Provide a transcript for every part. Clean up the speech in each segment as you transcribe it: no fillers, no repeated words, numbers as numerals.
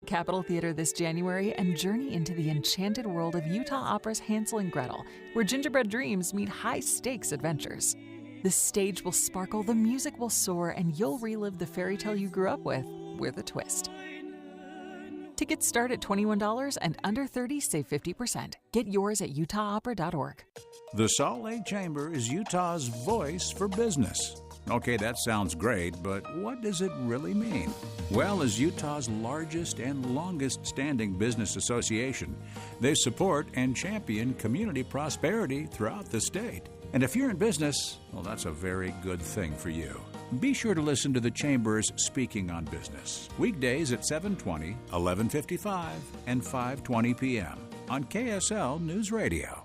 Capitol Theater this January and journey into the enchanted world of Utah Opera's Hansel and Gretel, where gingerbread dreams meet high-stakes adventures. The stage will sparkle, the music will soar, and you'll relive the fairy tale you grew up with a twist. Tickets start at $21 and under 30 save 50%. Get yours at utahopera.org. The Salt Lake Chamber is Utah's voice for business. Okay, that sounds great, but what does it really mean? Well, as Utah's largest and longest-standing business association, they support and champion community prosperity throughout the state. And if you're in business, well, that's a very good thing for you. Be sure to listen to the Chamber's Speaking on Business, weekdays at 7:20, 11:55, and 5:20 p.m. on KSL News Radio.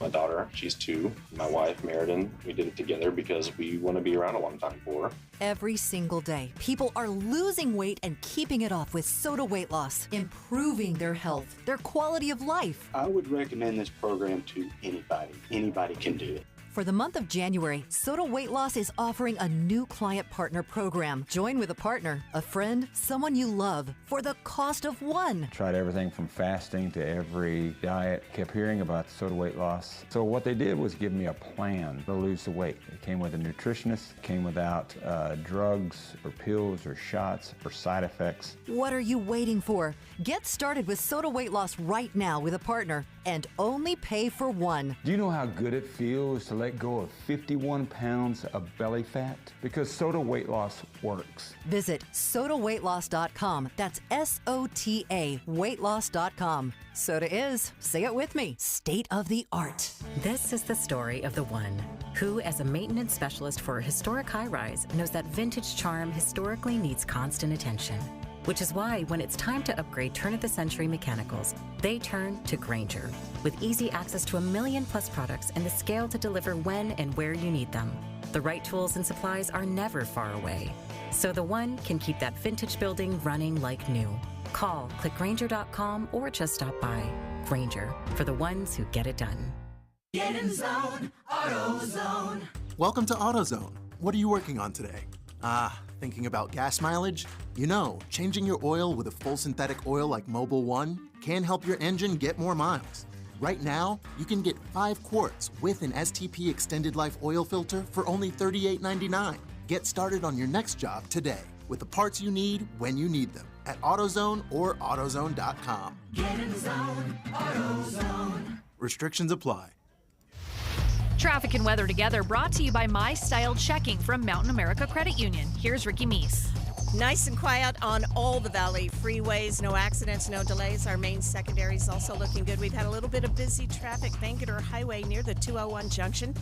My daughter, she's 2. My wife, Meriden, we did it together because we want to be around a long time for her. Every single day, people are losing weight and keeping it off with Soda Weight Loss, improving their health, their quality of life. I would recommend this program to anybody. Anybody can do it. For the month of January, Soda Weight Loss is offering a new client partner program. Join with a partner, a friend, someone you love for the cost of one. Tried everything from fasting to every diet. Kept hearing about Soda Weight Loss. So what they did was give me a plan to lose the weight. It came with a nutritionist, came without drugs or pills or shots or side effects. What are you waiting for? Get started with Soda Weight Loss right now with a partner and only pay for one. Do you know how good it feels to let go of 51 pounds of belly fat? Because Soda Weight Loss works. Visit sodaweightloss.com. That's SOTA weightloss.com. Soda is, say it with me, state of the art. This is the story of the one who, as a maintenance specialist for a historic high-rise, knows that vintage charm historically needs constant attention. Which is why when it's time to upgrade turn-of-the-century mechanicals, they turn to Grainger. With easy access to 1 million-plus products and the scale to deliver when and where you need them. The right tools and supplies are never far away. So the one can keep that vintage building running like new. Call, click Grainger.com, or just stop by. Grainger, for the ones who get it done. Get in zone, AutoZone. Welcome to AutoZone. What are you working on today? Thinking about gas mileage? You know, changing your oil with a full synthetic oil like Mobil 1 can help your engine get more miles. Right now, you can get 5 quarts with an STP Extended Life oil filter for only $38.99. Get started on your next job today with the parts you need when you need them at AutoZone or AutoZone.com. Get in zone, AutoZone. Restrictions apply. Traffic and weather together brought to you by My Style Checking from Mountain America Credit Union. Here's Ricky Meese. Nice and quiet on all the Valley freeways. No accidents, no delays. Our main secondary is also looking good. We've had a little bit of busy traffic, Bangerter Highway near the 201 junction,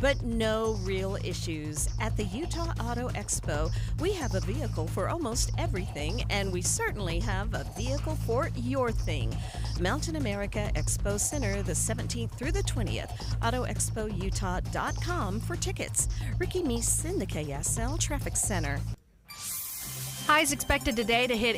but no real issues. At the Utah Auto Expo, we have a vehicle for almost everything, and we certainly have a vehicle for your thing. Mountain America Expo Center, the 17th through the 20th. AutoExpoUtah.com for tickets. Ricky Meese in the KSL Traffic Center. Highs expected today to hit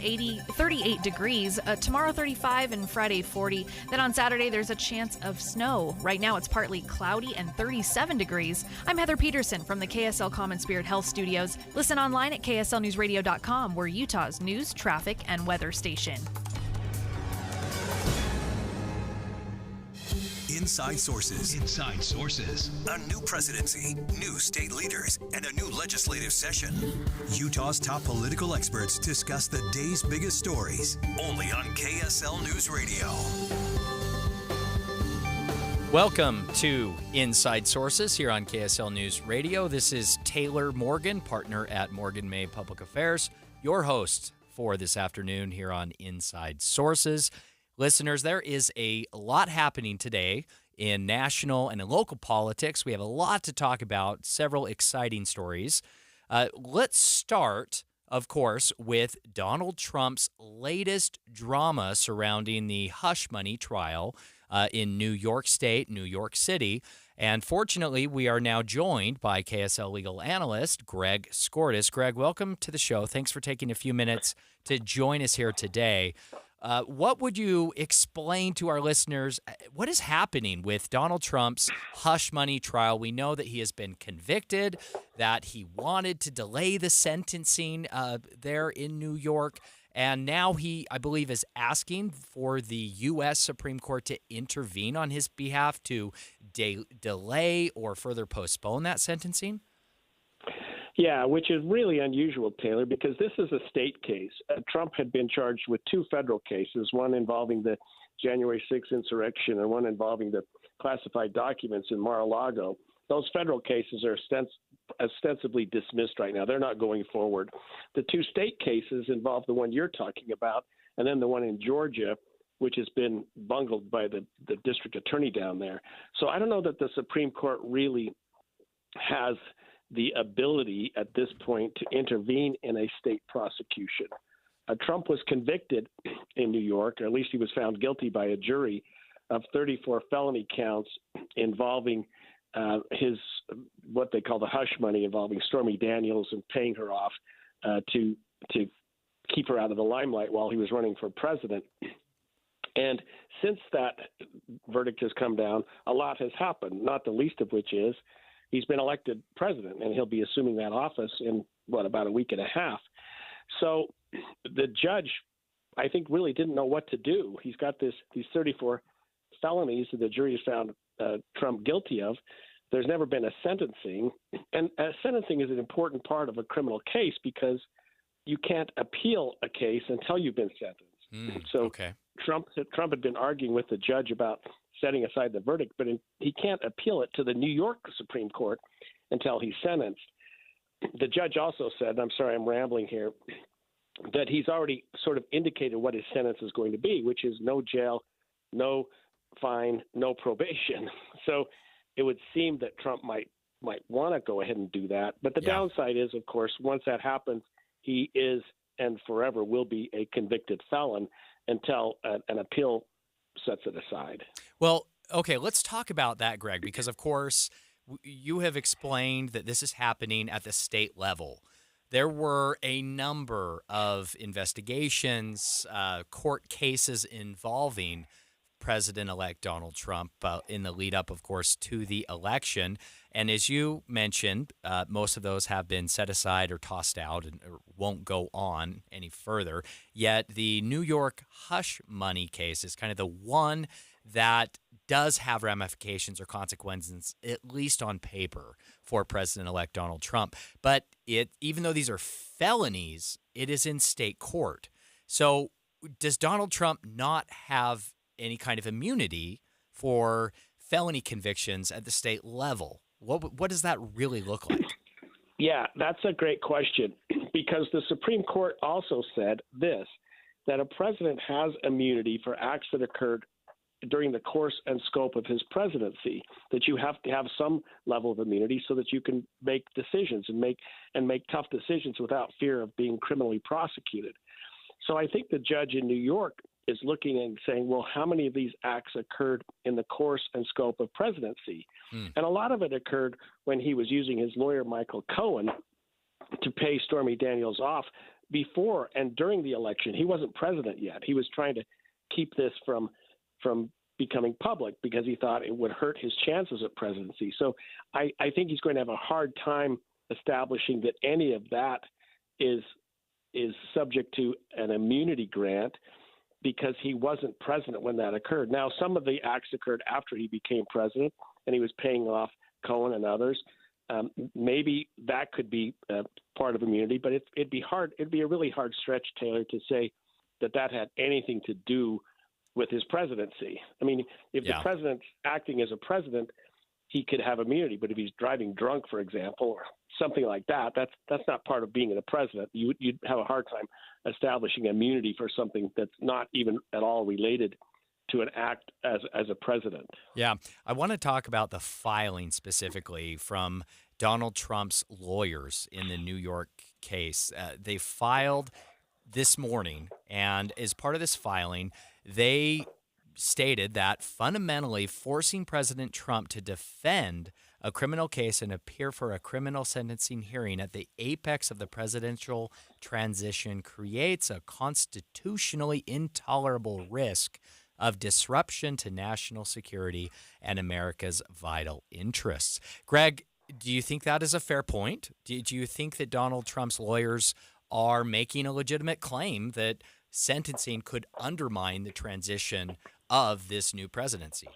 38 degrees. Tomorrow 35 and Friday 40. Then on Saturday there's a chance of snow. Right now it's partly cloudy and 37 degrees. I'm Heather Peterson from the KSL Common Spirit Health Studios. Listen online at KSLNewsRadio.com. We're Utah's news, traffic, and weather station. Inside Sources. Inside Sources. A new presidency, new state leaders, and a new legislative session. Utah's top political experts discuss the day's biggest stories. Only on KSL News Radio. Welcome to Inside Sources here on KSL News Radio. This is Taylor Morgan, partner at Morgan May Public Affairs, your host for this afternoon here on Inside Sources. Listeners, there is a lot happening today in national and in local politics. We have a lot to talk about, several exciting stories. Let's start, of course, with Donald Trump's latest drama surrounding the hush money trial in New York State, New York City. And fortunately, we are now joined by KSL legal analyst Greg Skordas. Greg, welcome to the show. Thanks for taking a few minutes to join us here today. What would you explain to our listeners? What is happening with Donald Trump's hush money trial? We know that he has been convicted, that he wanted to delay the sentencing there in New York, And now he, I believe, is asking for the U.S. Supreme Court to intervene on his behalf to delay or further postpone that sentencing. Yeah, which is really unusual, Taylor, because this is a state case. Trump had been charged with 2 federal cases, one involving the January 6th insurrection and one involving the classified documents in Mar-a-Lago. Those federal cases are ostensibly dismissed right now. They're not going forward. The 2 state cases involve the one you're talking about and then the one in Georgia, which has been bungled by the district attorney down there. So I don't know that the Supreme Court really has the ability at this point to intervene in a state prosecution. Trump was convicted in New York, or at least he was found guilty by a jury, of 34 felony counts involving his what they call the hush money, involving Stormy Daniels and paying her off to keep her out of the limelight while he was running for president. And since that verdict has come down, a lot has happened, not the least of which is he's been elected president, and he'll be assuming that office in, about a week and a half. So the judge, I think, really didn't know what to do. He's got these 34 felonies that the jury has found Trump guilty of. There's never been a sentencing, and sentencing is an important part of a criminal case because you can't appeal a case until you've been sentenced. Trump had been arguing with the judge about setting aside the verdict, but he can't appeal it to the New York Supreme Court until he's sentenced. The judge also said, I'm sorry, I'm rambling here, that he's already sort of indicated what his sentence is going to be, which is no jail, no fine, no probation. So it would seem that Trump might want to go ahead and do that. But the downside is, of course, once that happens, he is and forever will be a convicted felon until an appeal sets it aside. Well, okay, let's talk about that, Greg, because, of course, you have explained that this is happening at the state level. There were a number of investigations, court cases involving President-elect Donald Trump in the lead up, of course, to the election. And as you mentioned, most of those have been set aside or tossed out and won't go on any further. Yet the New York hush money case is kind of the one that does have ramifications or consequences, at least on paper, for President-elect Donald Trump. But even though these are felonies, it is in state court. So does Donald Trump not have any kind of immunity for felony convictions at the state level? What does that really look like? Yeah, that's a great question, because the Supreme Court also said this, that a president has immunity for acts that occurred during the course and scope of his presidency, that you have to have some level of immunity so that you can make decisions and make tough decisions without fear of being criminally prosecuted. So I think the judge in New York is looking and saying, well, how many of these acts occurred in the course and scope of presidency? And a lot of it occurred when he was using his lawyer, Michael Cohen, to pay Stormy Daniels off before and during the election. He wasn't president yet. He was trying to keep this from becoming public because he thought it would hurt his chances at presidency. So I think he's going to have a hard time establishing that any of that is subject to an immunity grant, because he wasn't president when that occurred. Now, some of the acts occurred after he became president, and he was paying off Cohen and others. Maybe that could be part of immunity, but it'd be hard. It'd be a really hard stretch, Taylor, to say that had anything to do with his presidency. I mean, if the president's acting as a president, he could have immunity. But if he's driving drunk, for example, or something like that, that's not part of being a president. You'd have a hard time establishing immunity for something that's not even at all related to an act as a president. Yeah. I want to talk about the filing specifically from Donald Trump's lawyers in the New York case. They filed this morning, and as part of this filing, they stated that fundamentally forcing President Trump to defend a criminal case and appear for a criminal sentencing hearing at the apex of the presidential transition creates a constitutionally intolerable risk of disruption to national security and America's vital interests. Greg, do you think that is a fair point? Do you think that Donald Trump's lawyers are making a legitimate claim that sentencing could undermine the transition of this new presidency.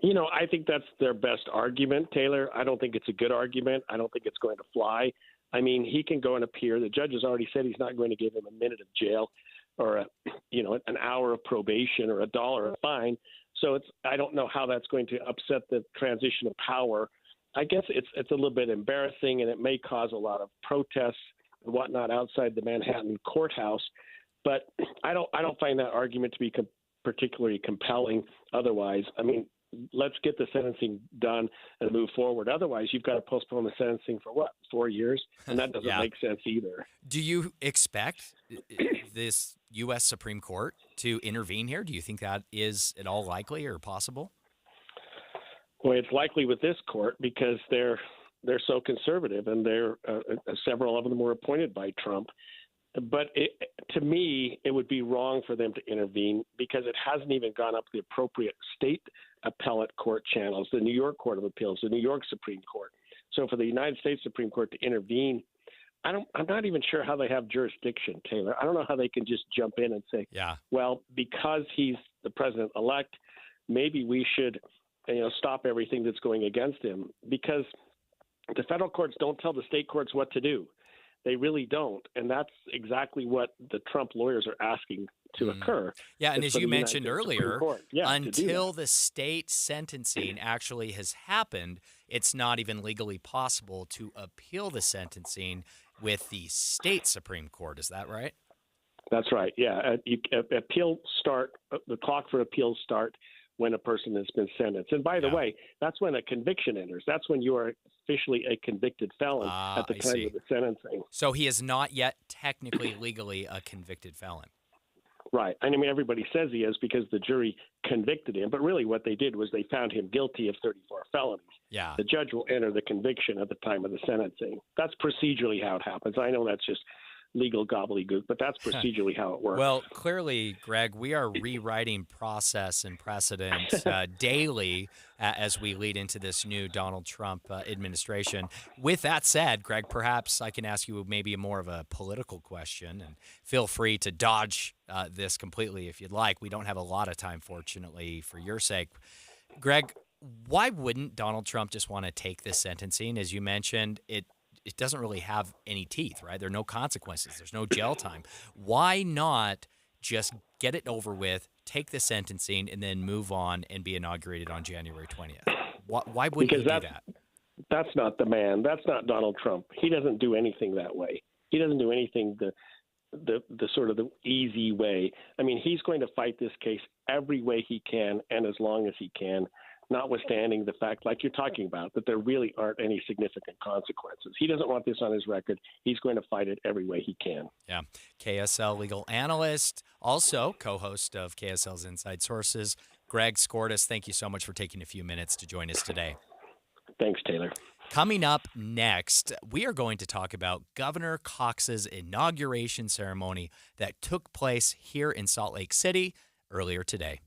You know, I think that's their best argument, Taylor. I don't think it's a good argument. I don't think it's going to fly. I mean, he can go and appear. The judge has already said he's not going to give him a minute of jail or an hour of probation or $1 a fine. So I don't know how that's going to upset the transition of power. I guess it's a little bit embarrassing, and it may cause a lot of protests and whatnot outside the Manhattan courthouse. But I don't find that argument to be particularly compelling. Otherwise, I mean, let's get the sentencing done and move forward. Otherwise, you've got to postpone the sentencing for 4 years? And that doesn't make sense either. Do you expect this U.S. Supreme Court to intervene here? Do you think that is at all likely or possible? Well, it's likely with this court because they're so conservative, and several of them were appointed by Trump. But to me, it would be wrong for them to intervene because it hasn't even gone up the appropriate state appellate court channels, the New York Court of Appeals, the New York Supreme Court. So for the United States Supreme Court to intervene, I'm not even sure how they have jurisdiction, Taylor. I don't know how they can just jump in and say, well, because he's the president-elect, maybe we should stop everything that's going against him, because the federal courts don't tell the state courts what to do. They really don't. And that's exactly what the Trump lawyers are asking to occur. Yeah, and as you mentioned earlier, until the state sentencing actually has happened, it's not even legally possible to appeal the sentencing with the state Supreme Court. Is that right? That's right. Yeah. The clock for appeals start when a person has been sentenced. And by the way, that's when a conviction enters. That's when you are officially a convicted felon at the time of the sentencing. So he is not yet technically legally a convicted felon. Right. I mean, everybody says he is because the jury convicted him. But really what they did was they found him guilty of 34 felonies. Yeah. The judge will enter the conviction at the time of the sentencing. That's procedurally how it happens. I know that's just legal gobbledygook, but that's procedurally how it works. Well, clearly, Greg, we are rewriting process and precedent daily as we lead into this new Donald Trump administration. With that said, Greg, perhaps I can ask you maybe more of a political question, and feel free to dodge this completely if you'd like. We don't have a lot of time, fortunately, for your sake. Greg, why wouldn't Donald Trump just want to take this sentencing? As you mentioned, it doesn't really have any teeth, right? There are no consequences. There's no jail time. Why not just get it over with, take the sentencing, and then move on and be inaugurated on January 20th? Why wouldn't he do that? That's not the man. That's not Donald Trump. He doesn't do anything that way. He doesn't do anything the sort of the easy way. I mean, he's going to fight this case every way he can and as long as he can, notwithstanding the fact, like you're talking about, that there really aren't any significant consequences. He doesn't want this on his record. He's going to fight it every way he can. Yeah. KSL legal analyst, also co-host of KSL's Inside Sources, Greg Skordas. Thank you so much for taking a few minutes to join us today. Thanks, Taylor. Coming up next, we are going to talk about Governor Cox's inauguration ceremony that took place here in Salt Lake City earlier today.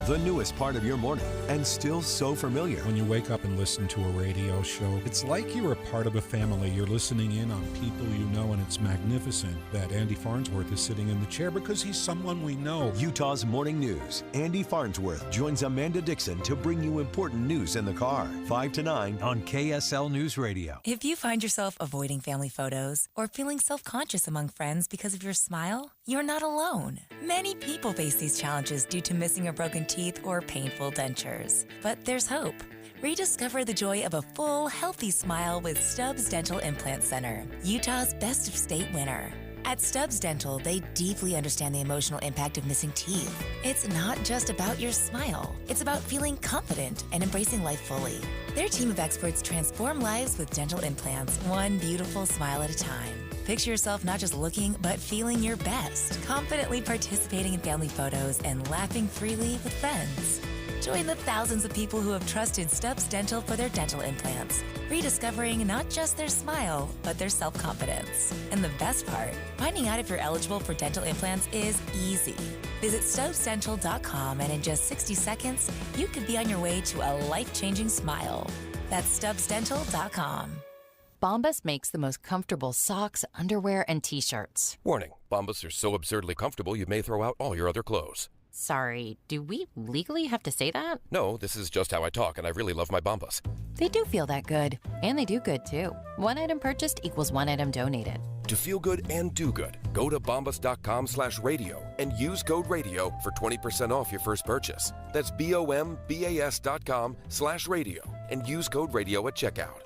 The newest part of your morning, and still so familiar. When you wake up and listen to a radio show, it's like you're a part of a family. You're listening in on people you know, and it's magnificent that Andy Farnsworth is sitting in the chair because he's someone we know. Utah's Morning News. Andy Farnsworth joins Amanda Dixon to bring you important news in the car. 5 to 9 on KSL News Radio. If you find yourself avoiding family photos or feeling self-conscious among friends because of your smile, you're not alone. Many people face these challenges due to missing or broken teeth or painful dentures. But there's hope. Rediscover the joy of a full, healthy smile with Stubbs Dental Implant Center, Utah's Best of State winner. At Stubbs Dental, they deeply understand the emotional impact of missing teeth. It's not just about your smile. It's about feeling confident and embracing life fully. Their team of experts transform lives with dental implants, one beautiful smile at a time. Picture yourself not just looking, but feeling your best, confidently participating in family photos and laughing freely with friends. Join the thousands of people who have trusted Stubbs Dental for their dental implants, rediscovering not just their smile, but their self-confidence. And the best part, finding out if you're eligible for dental implants is easy. Visit StubbsDental.com, and in just 60 seconds, you could be on your way to a life-changing smile. That's StubbsDental.com. Bombas makes the most comfortable socks, underwear, and T-shirts. Warning, Bombas are so absurdly comfortable you may throw out all your other clothes. Sorry, do we legally have to say that? No, this is just how I talk, and I really love my Bombas. They do feel that good. And they do good, too. One item purchased equals one item donated. To feel good and do good, go to bombas.com/radio and use code radio for 20% off your first purchase. That's BOMBAS.com/radio and use code radio at checkout.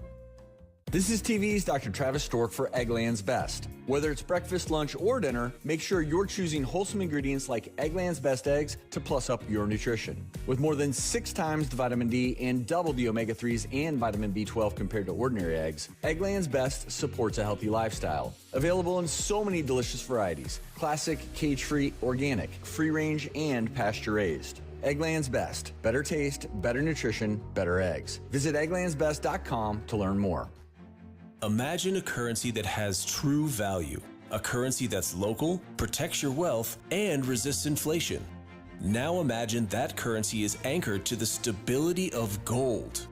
This is TV's Dr. Travis Stork for Eggland's Best. Whether it's breakfast, lunch, or dinner, make sure you're choosing wholesome ingredients like Eggland's Best eggs to plus up your nutrition. With more than 6 times the vitamin D and double the omega-3s and vitamin B12 compared to ordinary eggs, Eggland's Best supports a healthy lifestyle. Available in so many delicious varieties: classic, cage-free, organic, free-range, and pasture-raised. Eggland's Best. Better taste, better nutrition, better eggs. Visit egglandsbest.com to learn more. Imagine a currency that has true value, a currency that's local, protects your wealth, and resists inflation. Now imagine that currency is anchored to the stability of gold.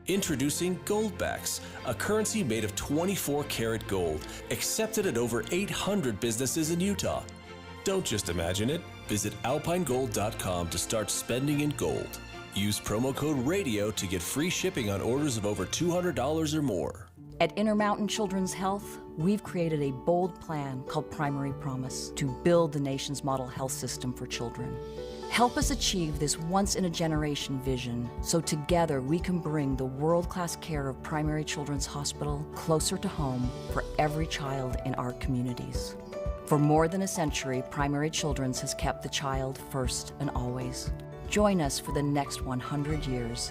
Introducing Goldbacks, a currency made of 24-karat gold, accepted at over 800 businesses in Utah. Don't just imagine it. Visit alpinegold.com to start spending in gold. Use promo code RADIO to get free shipping on orders of over $200 or more. At Intermountain Children's Health, we've created a bold plan called Primary Promise to build the nation's model health system for children. Help us achieve this once-in-a-generation vision so together we can bring the world-class care of Primary Children's Hospital closer to home for every child in our communities. For more than a century, Primary Children's has kept the child first and always. Join us for the next 100 years.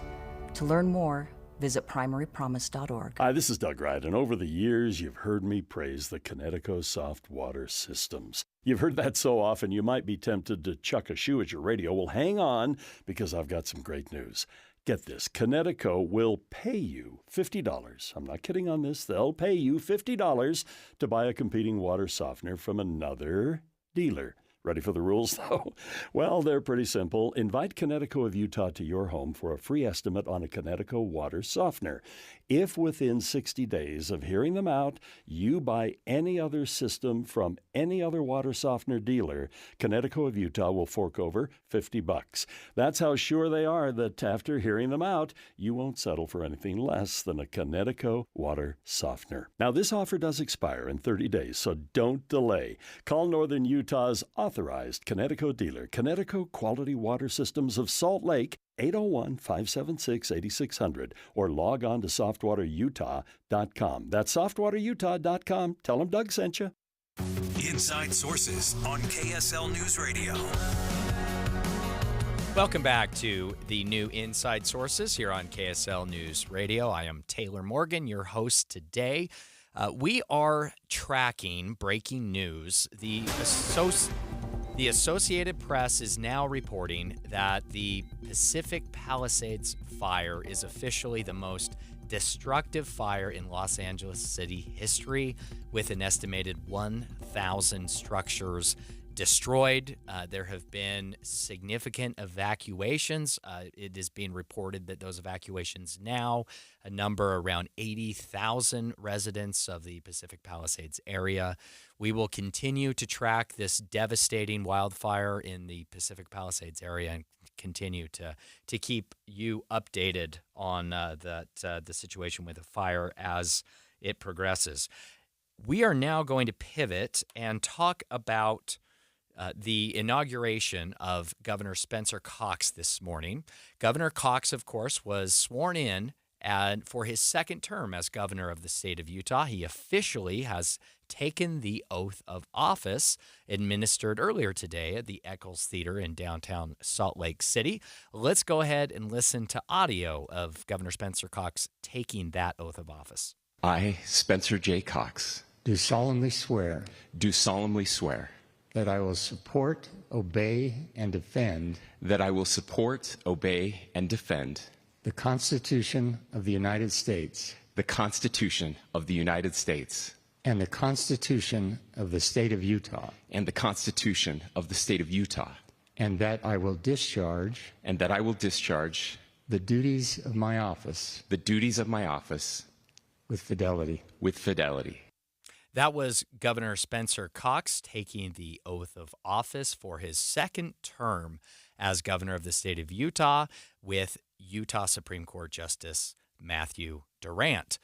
To learn more, visit primarypromise.org. Hi, this is Doug Wright, and over the years, you've heard me praise the Connecticut soft water systems. You've heard that so often, you might be tempted to chuck a shoe at your radio. Well, hang on, because I've got some great news. Get this, Connecticut will pay you $50. I'm not kidding on this. They'll pay you $50 to buy a competing water softener from another dealer. Ready for the rules, though? Well, they're pretty simple. Invite Connecticut of Utah to your home for a free estimate on a Connecticut water softener. If within 60 days of hearing them out, you buy any other system from any other water softener dealer, Connecticut of Utah will fork over $50. That's how sure they are that after hearing them out, you won't settle for anything less than a Connecticut water softener. Now, this offer does expire in 30 days, so don't delay. Call Northern Utah's authorized Connecticut dealer, Connecticut Quality Water Systems of Salt Lake, 801-576-8600, or log on to softwaterutah.com. That's softwaterutah.com. Tell them Doug sent you. Inside Sources on KSL News Radio. Welcome back to the new Inside Sources here on KSL News Radio. I am Taylor Morgan, your host today. We are tracking breaking news. The Associated Press is now reporting that the Pacific Palisades fire is officially the most destructive fire in Los Angeles City history, with an estimated 1,000 structures destroyed. There have been significant evacuations. It is being reported that those evacuations now, a number around 80,000 residents of the Pacific Palisades area. We will continue to track this devastating wildfire in the Pacific Palisades area and continue to keep you updated on the situation with the fire as it progresses. We are now going to pivot and talk about the inauguration of Governor Spencer Cox this morning. Governor Cox, of course, was sworn in for his second term as governor of the state of Utah. He officially has taken the oath of office administered earlier today at the Eccles Theater in downtown Salt Lake City. Let's go ahead and listen to audio of Governor Spencer Cox taking that oath of office. I, Spencer J. Cox, do solemnly swear that I will support, obey, and defend the Constitution of the United States and the Constitution of the State of Utah, and that I will discharge the duties of my office with fidelity. With fidelity. That was Governor Spencer Cox taking the oath of office for his second term as governor of the state of Utah with Utah Supreme Court Justice Matthew Durant.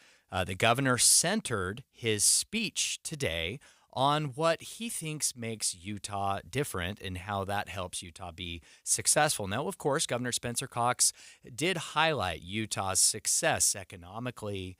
The governor centered his speech today on what he thinks makes Utah different and how that helps Utah be successful. Now, of course, Governor Spencer Cox did highlight Utah's success economically,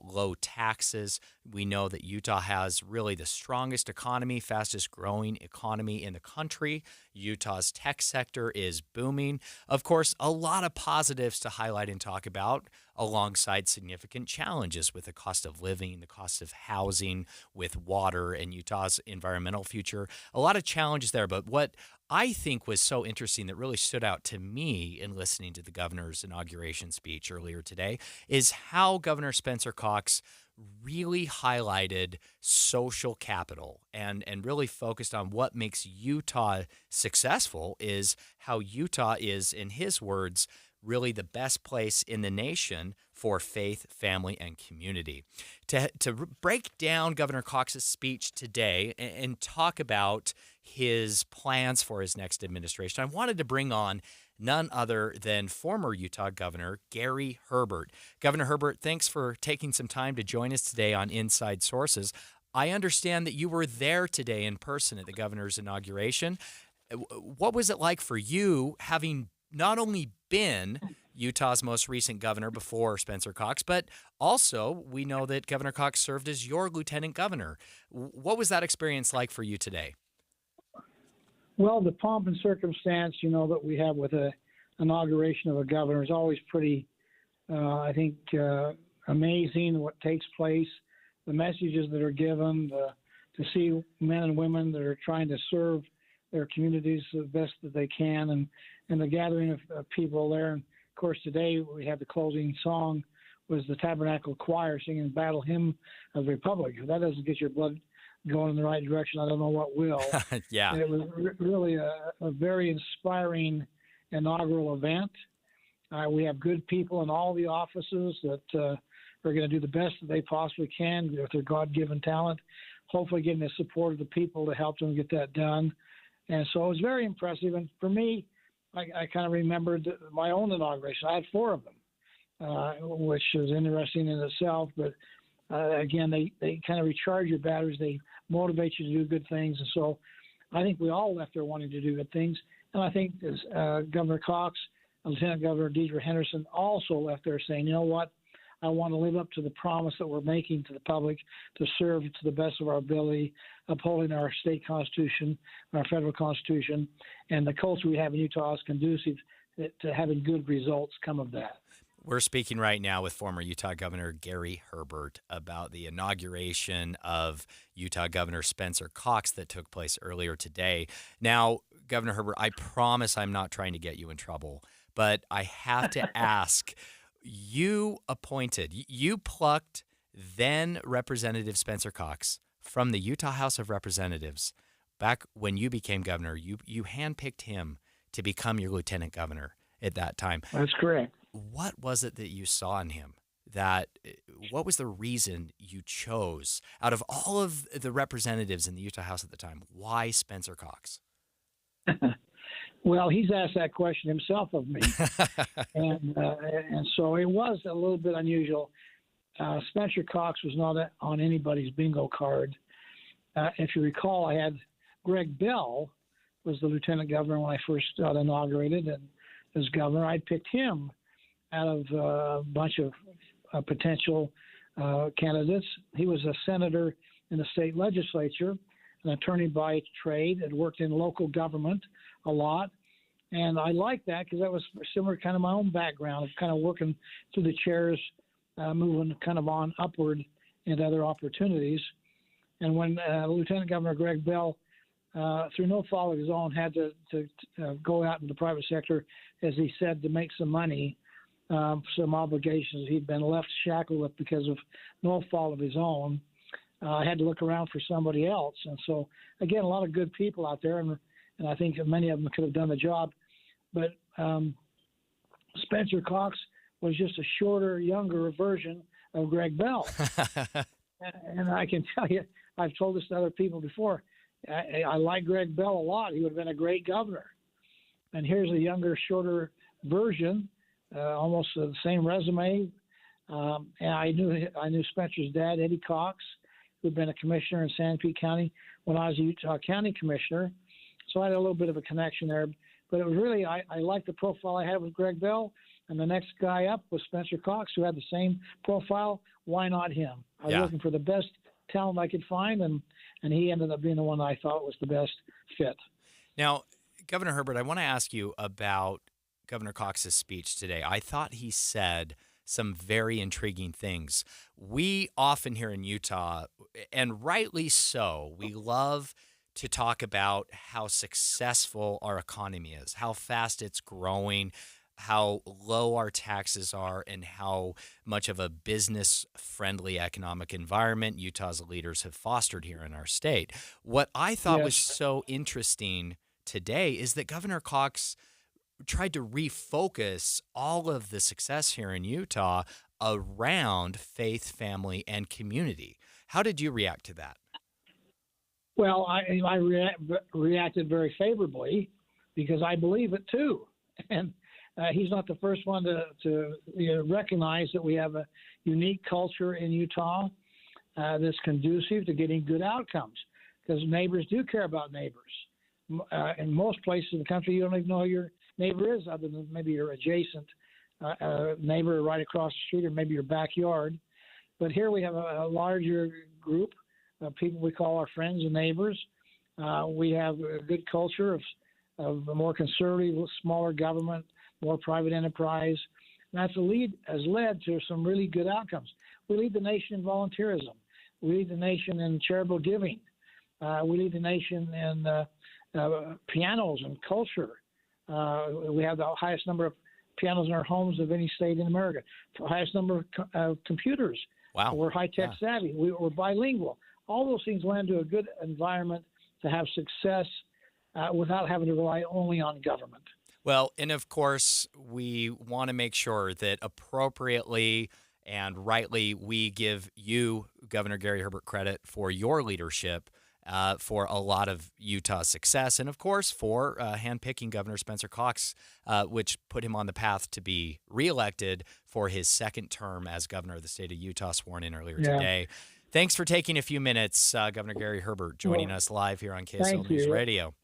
low taxes. We know that Utah has really the strongest economy, fastest growing economy in the country. Utah's tech sector is booming. Of course, a lot of positives to highlight and talk about alongside significant challenges with the cost of living, the cost of housing, with water, and Utah's environmental future. A lot of challenges there, but what I think was so interesting that really stood out to me in listening to the governor's inauguration speech earlier today is how Governor Spencer Cox really highlighted social capital and really focused on what makes Utah successful is how Utah is, in his words, really the best place in the nation for faith, family, and community. To break down Governor Cox's speech today and talk about his plans for his next administration, I wanted to bring on none other than former Utah Governor Gary Herbert. Governor Herbert, thanks for taking some time to join us today on Inside Sources. I understand that you were there today in person at the governor's inauguration. What was it like for you, having not only been Utah's most recent governor before Spencer Cox, but also we know that Governor Cox served as your lieutenant governor. What was that experience like for you today? Well, the pomp and circumstance, that we have with an inauguration of a governor is always pretty, I think, amazing what takes place, the messages that are given, to see men and women that are trying to serve their communities the best that they can, and the gathering of people there. And of course, today we had the closing song was the Tabernacle Choir singing Battle Hymn of the Republic. If that doesn't get your blood going in the right direction, I don't know what will. Yeah. It was really a very inspiring inaugural event. We have good people in all the offices that are going to do the best that they possibly can with their God-given talent, hopefully getting the support of the people to help them get that done. And so it was very impressive. And for me, I kind of remembered my own inauguration. I had 4 of them, which is interesting in itself. But again, they kind of recharge your batteries. They motivate you to do good things. And so I think we all left there wanting to do good things. And I think Governor Cox and Lieutenant Governor Deidre Henderson also left there saying, you know what, I want to live up to the promise that we're making to the public to serve to the best of our ability, upholding our state constitution, our federal constitution, and the culture we have in Utah is conducive to having good results come of that. We're speaking right now with former Utah Governor Gary Herbert about the inauguration of Utah Governor Spencer Cox that took place earlier today. Now, Governor Herbert, I promise I'm not trying to get you in trouble, but I have to ask, you plucked then Representative Spencer Cox from the Utah House of Representatives. Back when you became governor, you handpicked him to become your lieutenant governor at that time. That's correct. What was it that you saw in him? What was the reason you chose, out of all of the representatives in the Utah House at the time, why Spencer Cox? Well, he's asked that question himself of me, and so it was a little bit unusual. Spencer Cox was not on anybody's bingo card. If you recall, I had Greg Bell was the lieutenant governor when I first got inaugurated, and as governor, I picked him out of a bunch of potential candidates. He was a senator in the state legislature, an attorney by trade, had worked in local government a lot. And I liked that because that was similar kind of my own background of kind of working through the chairs, moving kind of on upward into other opportunities. And when Lieutenant Governor Greg Bell, through no fault of his own, had to go out in the private sector, as he said, to make some money, some obligations he'd been left shackled with because of no fault of his own, I had to look around for somebody else. And so, again, a lot of good people out there, and I think many of them could have done the job. But Spencer Cox was just a shorter, younger version of Greg Bell. And I can tell you, I've told this to other people before, I like Greg Bell a lot. He would have been a great governor. And here's a younger, shorter version, almost the same resume. And I knew Spencer's dad, Eddie Cox, who'd been a commissioner in Sanpete County when I was a Utah County commissioner. So I had a little bit of a connection there. But it was really, I liked the profile I had with Greg Bell. And the next guy up was Spencer Cox, who had the same profile. Why not him? I was looking for the best talent I could find, and he ended up being the one I thought was the best fit. Now, Governor Herbert, I want to ask you about Governor Cox's speech today. I thought he said some very intriguing things. We often here in Utah, and rightly so, we love to talk about how successful our economy is, how fast it's growing, how low our taxes are, and how much of a business-friendly economic environment Utah's leaders have fostered here in our state. What I thought was so interesting today is that Governor Cox tried to refocus all of the success here in Utah around faith, family, and community. How did you react to that? Well, I reacted very favorably because I believe it too. And he's not the first one to recognize that we have a unique culture in Utah that's conducive to getting good outcomes, because neighbors do care about neighbors. In most places in the country, you don't even know who your neighbor is, other than maybe your adjacent neighbor right across the street or maybe your backyard. But here we have a larger group of people we call our friends and neighbors. We have a good culture of a more conservative, smaller government, more private enterprise. And that's has led to some really good outcomes. We lead the nation in volunteerism. We lead the nation in charitable giving. We lead the nation in pianos and culture. We have the highest number of pianos in our homes of any state in America. The highest number of computers. Wow. We're high-tech savvy. We're bilingual. All those things lend to a good environment to have success without having to rely only on government. Well, and of course, we want to make sure that appropriately and rightly we give you, Governor Gary Herbert, credit for your leadership for a lot of Utah's success, and of course for handpicking Governor Spencer Cox, which put him on the path to be reelected for his second term as governor of the state of Utah, sworn in earlier today. Thanks for taking a few minutes, Governor Gary Herbert, joining us live here on KSL News Radio.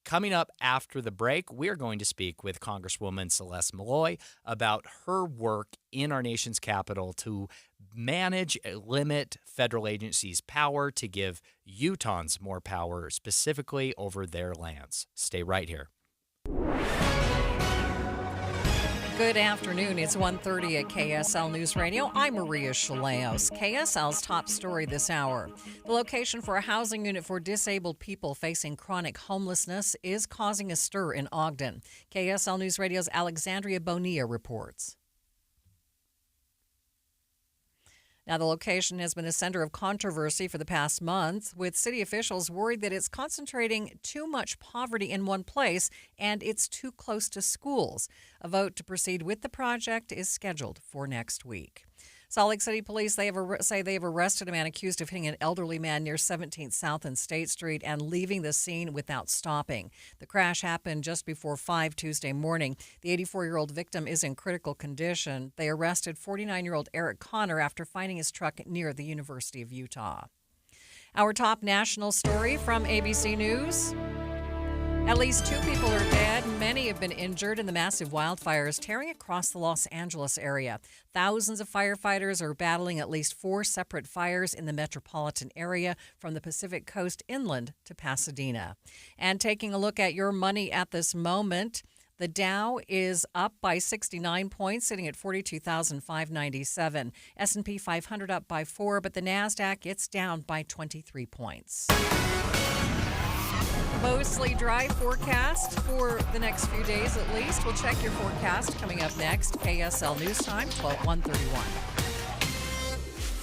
Coming up after the break, we're going to speak with Congresswoman Celeste Malloy about her work in our nation's capital to manage and limit federal agencies' power to give Utahns more power, specifically over their lands. Stay right here. Good afternoon. It's 1:30 at KSL News Radio. I'm Maria Chaleos. KSL's top story this hour. The location for a housing unit for disabled people facing chronic homelessness is causing a stir in Ogden. KSL News Radio's Alexandria Bonilla reports. Now, the location has been a center of controversy for the past month, with city officials worried that it's concentrating too much poverty in one place and it's too close to schools. A vote to proceed with the project is scheduled for next week. Salt Lake City police say they have arrested a man accused of hitting an elderly man near 17th South and State Street and leaving the scene without stopping. The crash happened just before 5 Tuesday morning. The 84-year-old victim is in critical condition. They arrested 49-year-old Eric Connor after finding his truck near the University of Utah. Our top national story from ABC News. At least 2 people are dead. Many have been injured in the massive wildfires tearing across the Los Angeles area. Thousands of firefighters are battling at least 4 separate fires in the metropolitan area from the Pacific Coast inland to Pasadena. And taking a look at your money at this moment, the Dow is up by 69 points, sitting at 42,597. S&P 500 up by 4, but the NASDAQ, it's down by 23 points. Mostly dry forecast for the next few days at least. We'll check your forecast coming up next. KSL News Time, 1:31.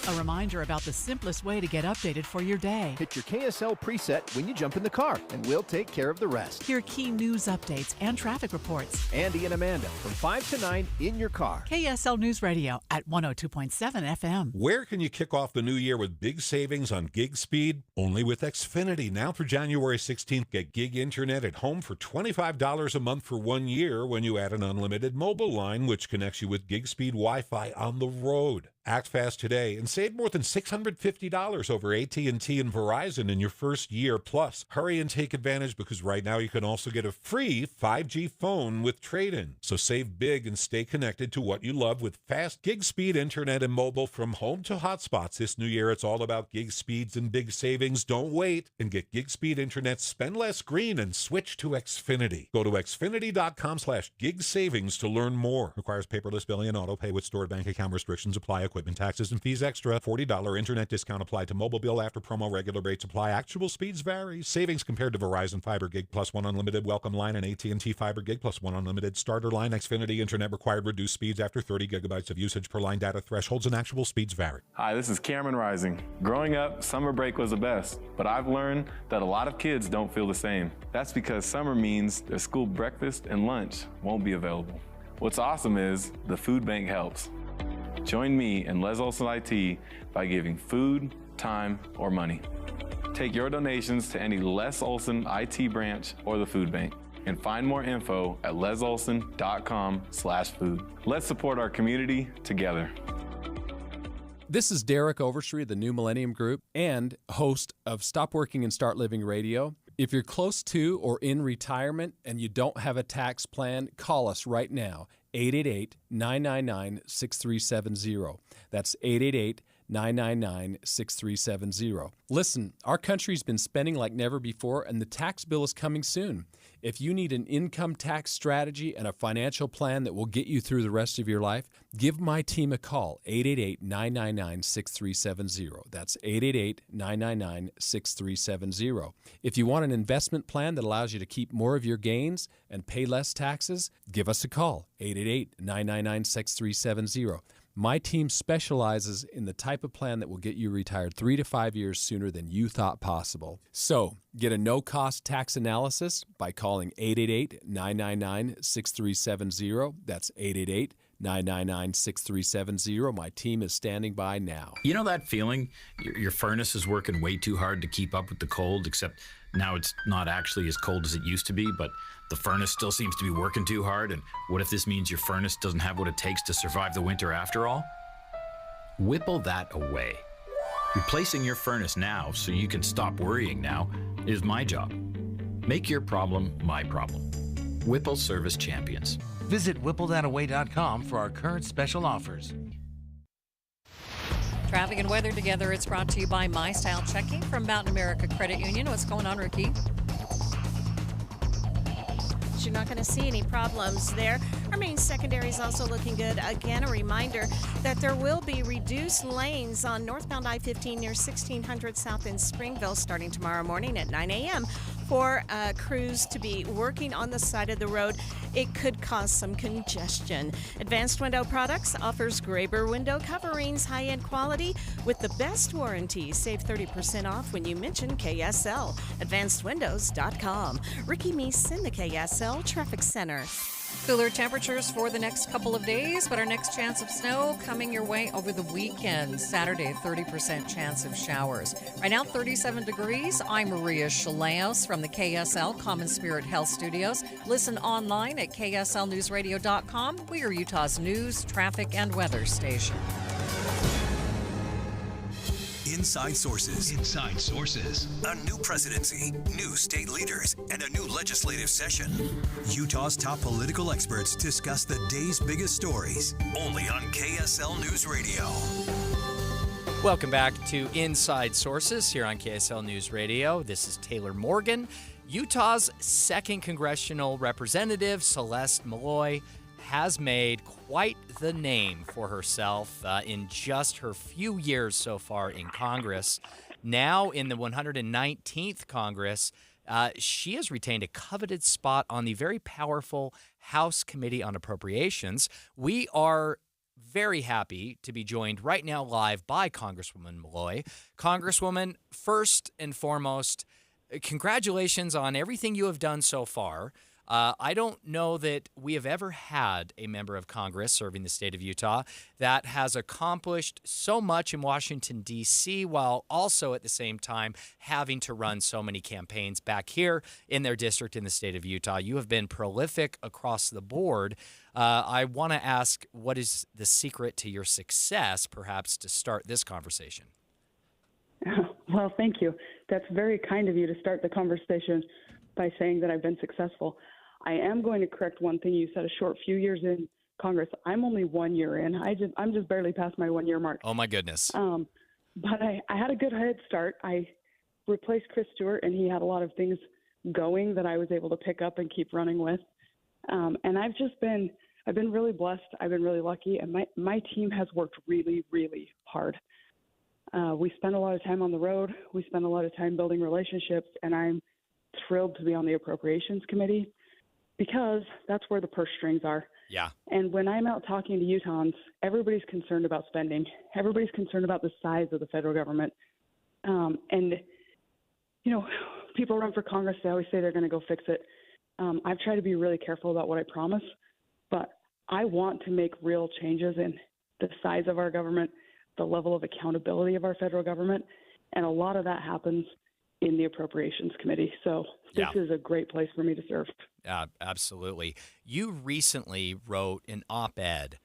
A reminder about the simplest way to get updated for your day. Hit your KSL preset when you jump in the car, and we'll take care of the rest. Hear key news updates and traffic reports. Andy and Amanda from 5 to 9 in your car. KSL News Radio at 102.7 FM. Where can you kick off the new year with big savings on gig speed? Only with Xfinity. Now through January 16th, get gig internet at home for $25 a month for 1 year when you add an unlimited mobile line, which connects you with gig speed Wi-Fi on the road. Act fast today and save more than $650 over AT&T and Verizon in your first year. Plus, hurry and take advantage because right now you can also get a free 5G phone with trade-in. So save big and stay connected to what you love with fast gig speed internet and mobile from home to hotspots. This new year, it's all about gig speeds and big savings. Don't wait and get gig speed internet, spend less green, and switch to Xfinity. Go to xfinity.com/gig savings to learn more. Requires paperless billing and auto pay with stored bank account restrictions apply. Equipment taxes and fees extra. $40 internet discount applied to mobile bill after promo. Regular rates apply. Actual speeds vary. Savings compared to Verizon Fiber Gig Plus 1 Unlimited Welcome Line and AT&T Fiber Gig Plus 1 Unlimited Starter Line. Xfinity internet required reduced speeds after 30 gigabytes of usage per line. Data thresholds and actual speeds vary. Hi, this is Cameron Rising. Growing up, summer break was the best, but I've learned that a lot of kids don't feel the same. That's because summer means their school breakfast and lunch won't be available. What's awesome is the food bank helps. Join me and Les Olson IT by giving food, time, or money. Take your donations to any Les Olson IT branch or the food bank and find more info at lesolson.com/food. Let's support our community together. This is Derek Overstreet of the New Millennium Group and host of Stop Working and Start Living Radio. If you're close to or in retirement and you don't have a tax plan, call us right now, 888-999-6370. That's 888-999-6370. Listen, our country's been spending like never before, and the tax bill is coming soon. If you need an income tax strategy and a financial plan that will get you through the rest of your life, give my team a call, 888-999-6370. That's 888-999-6370. If you want an investment plan that allows you to keep more of your gains and pay less taxes, give us a call, 888-999-6370. My team specializes in the type of plan that will get you retired 3 to 5 years sooner than you thought possible. So, get a no-cost tax analysis by calling 888-999-6370. That's 888-999-6370. My team is standing by now. You know that feeling? Your furnace is working way too hard to keep up with the cold, except now it's not actually as cold as it used to be, but the furnace still seems to be working too hard, and what if this means your furnace doesn't have what it takes to survive the winter after all? Whipple that away. Replacing your furnace now so you can stop worrying now is my job. Make your problem my problem. Whipple Service Champions. Visit whipplethataway.com for our current special offers. Traffic and weather together. It's brought to you by My Style Checking from Mountain America Credit Union. What's going on, Ricky? You're not going to see any problems there. Our main secondary is also looking good. Again, a reminder that there will be reduced lanes on northbound I-15 near 1600 South in Springville starting tomorrow morning at 9 a.m. for crews to be working on the side of the road. It could cause some congestion. Advanced Window Products offers Graber window coverings, high-end quality with the best warranty. Save 30% off when you mention KSL. AdvancedWindows.com. Ricky Meese in the KSL Traffic Center. Cooler temperatures for the next couple of days, but our next chance of snow coming your way over the weekend. Saturday, 30% chance of showers. Right now, 37 degrees. I'm Maria Chaleos from the KSL Common Spirit Health Studios. Listen online at kslnewsradio.com. We are Utah's news, traffic, and weather station. Inside Sources. Inside Sources. A new presidency, new state leaders, and a new legislative session. Utah's top political experts discuss the day's biggest stories. Only on KSL News Radio. Welcome back to Inside Sources here on KSL News Radio. This is Taylor Morgan. Utah's 2nd congressional representative, Celeste Malloy, has made quite the name for herself in just her few years so far in Congress. Now in the 119th Congress, she has retained a coveted spot on the very powerful House Committee on Appropriations. We are very happy to be joined right now live by Congresswoman Malloy. Congresswoman, first and foremost, congratulations on everything you have done so far. I don't know that we have ever had a member of Congress serving the state of Utah that has accomplished so much in Washington, D.C., while also at the same time having to run so many campaigns back here in their district in the state of Utah. You have been prolific across the board. I want to ask, what is the secret to your success, perhaps, to start this conversation? Well, thank you. That's very kind of you to start the conversation by saying that I've been successful. I am going to correct one thing you said, a short few years in Congress. I'm only 1 year in. I'm just barely past my 1 year mark. Oh, my goodness. But I had a good head start. I replaced Chris Stewart, and he had a lot of things going that I was able to pick up and keep running with. And I've been really blessed. I've been really lucky, and my team has worked really, really hard. We spend a lot of time on the road. We spend a lot of time building relationships, and I'm thrilled to be on the Appropriations Committee because that's where the purse strings are. Yeah. And when I'm out talking to Utahns, everybody's concerned about spending. Everybody's concerned about the size of the federal government. And, you know, people run for Congress, they always say they're going to go fix it. I've tried to be really careful about what I promise, but I want to make real changes in the size of our government, the level of accountability of our federal government, and a lot of that happens in the Appropriations Committee. So this is a great place for me to serve. Absolutely. You recently wrote an op-ed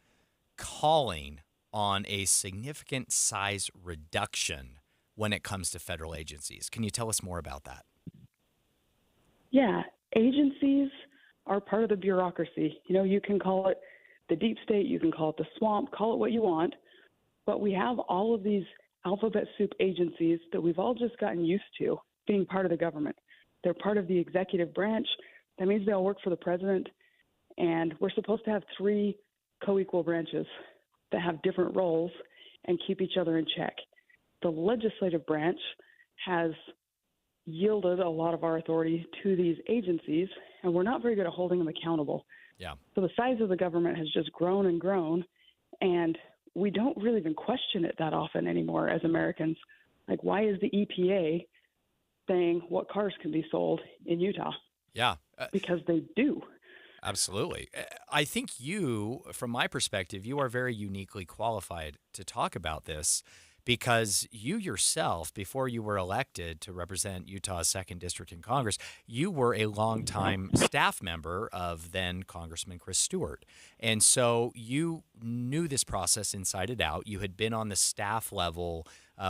calling on a significant size reduction when it comes to federal agencies. Can you tell us more about that? Yeah, agencies are part of the bureaucracy. You know, you can call it the deep state, you can call it the swamp, call it what you want, but we have all of these alphabet soup agencies that we've all just gotten used to being part of the government. They're part of the executive branch. That means they all work for the president. And we're supposed to have 3 co-equal branches that have different roles and keep each other in check. The legislative branch has yielded a lot of our authority to these agencies, and we're not very good at holding them accountable. Yeah. So the size of the government has just grown and grown, and we don't really even question it that often anymore as Americans. Like, why is the EPA saying what cars can be sold in Utah? Yeah. Because they do. Absolutely. I think you, from my perspective, you are very uniquely qualified to talk about this because you yourself, before you were elected to represent Utah's 2nd District in Congress, you were a longtime staff member of then Congressman Chris Stewart. And so you knew this process inside and out. You had been on the staff level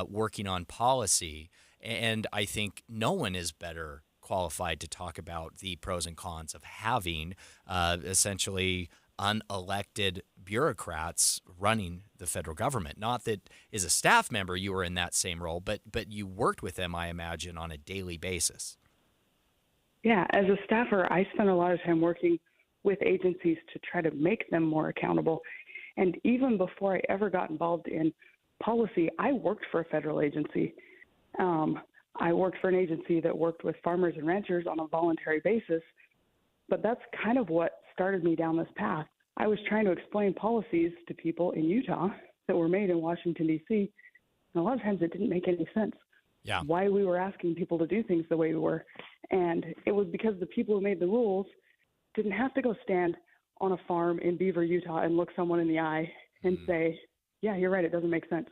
working on policy. And I think no one is better qualified to talk about the pros and cons of having essentially unelected bureaucrats running the federal government. Not that as a staff member you were in that same role, but you worked with them, I imagine, on a daily basis. Yeah, as a staffer, I spent a lot of time working with agencies to try to make them more accountable. And even before I ever got involved in policy, I worked for a federal agency. I worked for an agency that worked with farmers and ranchers on a voluntary basis, but that's kind of what started me down this path. I was trying to explain policies to people in Utah that were made in Washington, D.C., and a lot of times it didn't make any sense. Yeah. Why we were asking people to do things the way we were. And it was because the people who made the rules didn't have to go stand on a farm in Beaver, Utah, and look someone in the eye and say, yeah, you're right, it doesn't make sense.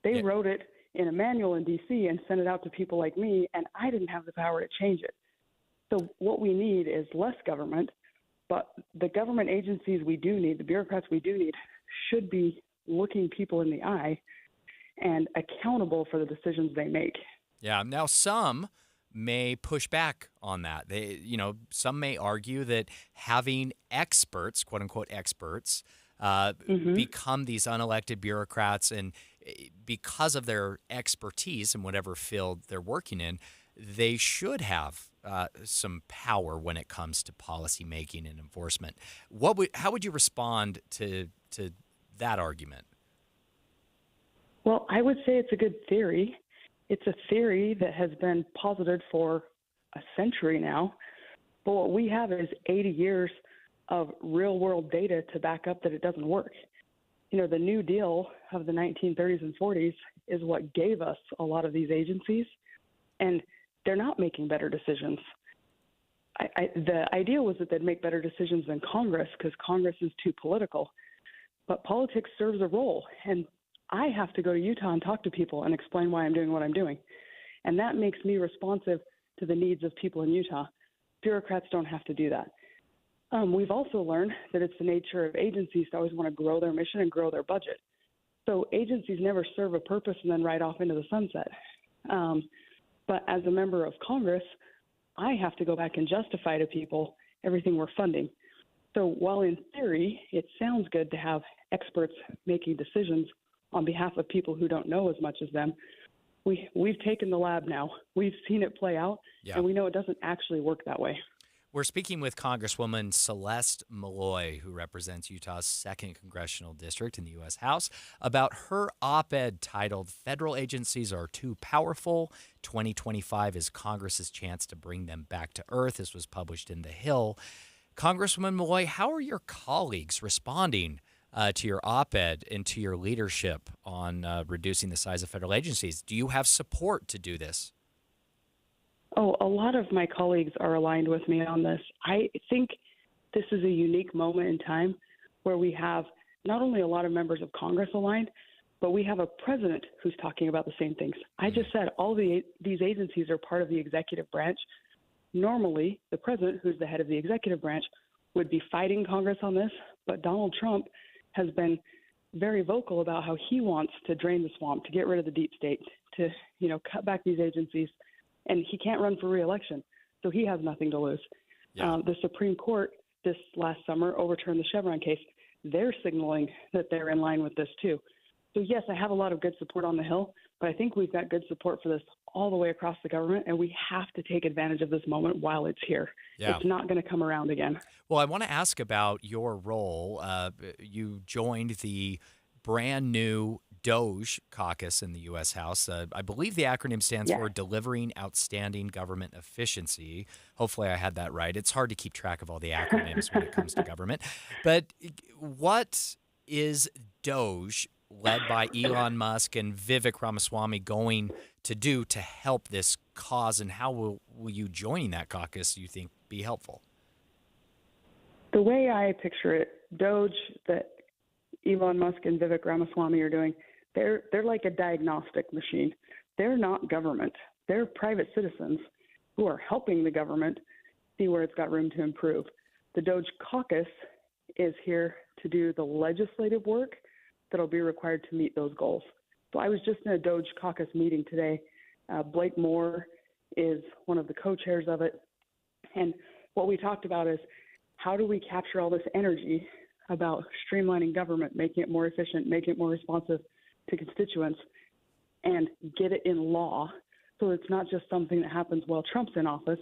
They wrote it in a manual in D.C. and sent it out to people like me, and I didn't have the power to change it. So what we need is less government, but the government agencies we do need, the bureaucrats we do need, should be looking people in the eye and accountable for the decisions they make. Yeah. Now, some may push back on that. Some may argue that having experts, quote unquote experts, become these unelected bureaucrats, and because of their expertise in whatever field they're working in, they should have some power when it comes to policy making and enforcement. How would you respond to that argument? Well, I would say it's a good theory. It's a theory that has been posited for a century now. But what we have is 80 years of real-world data to back up that it doesn't work. the New Deal of the 1930s and 40s is what gave us a lot of these agencies, and they're not making better decisions. The idea was that they'd make better decisions than Congress because Congress is too political, but politics serves a role, and I have to go to Utah and talk to people and explain why I'm doing what I'm doing, and that makes me responsive to the needs of people in Utah. Bureaucrats don't have to do that. We've also learned that it's the nature of agencies to always want to grow their mission and grow their budget. So agencies never serve a purpose and then ride off into the sunset. But as a member of Congress, I have to go back and justify to people everything we're funding. So while in theory it sounds good to have experts making decisions on behalf of people who don't know as much as them, we've taken the lab now. We've seen it play out, and we know it doesn't actually work that way. We're speaking with Congresswoman Celeste Malloy, who represents Utah's 2nd Congressional District in the U.S. House, about her op-ed titled "Federal Agencies Are Too Powerful. 2025 is Congress's Chance to Bring Them Back to Earth." This was published in The Hill. Congresswoman Malloy, how are your colleagues responding to your op-ed and to your leadership on reducing the size of federal agencies? Do you have support to do this? Oh, a lot of my colleagues are aligned with me on this. I think this is a unique moment in time where we have not only a lot of members of Congress aligned, but we have a president who's talking about the same things. I just said all these agencies are part of the executive branch. Normally, the president, who's the head of the executive branch, would be fighting Congress on this, but Donald Trump has been very vocal about how he wants to drain the swamp, to get rid of the deep state, to cut back these agencies. And he can't run for re-election, so he has nothing to lose. The Supreme Court this last summer overturned the Chevron case. They're signaling that they're in line with this too. So yes, I have a lot of good support on the Hill, but I think we've got good support for this all the way across the government, and we have to take advantage of this moment while it's here. It's not going to come around again. Well, I want to ask about your role. You joined the brand new DOGE caucus in the U.S. House. I believe the acronym stands for Delivering Outstanding Government Efficiency. Hopefully I had that right. It's hard to keep track of all the acronyms when it comes to government. But what is DOGE, led by Elon Musk and Vivek Ramaswamy, going to do to help this cause, and how will you joining that caucus, you think, be helpful? The way I picture it, DOGE, that Elon Musk and Vivek Ramaswamy are doing, they're like a diagnostic machine. They're not government. They're private citizens who are helping the government see where it's got room to improve. The DOGE caucus is here to do the legislative work that'll be required to meet those goals. So I was just in a DOGE caucus meeting today. Blake Moore is one of the co-chairs of it. And what we talked about is how do we capture all this energy about streamlining government, making it more efficient, making it more responsive to constituents, and get it in law so it's not just something that happens while Trump's in office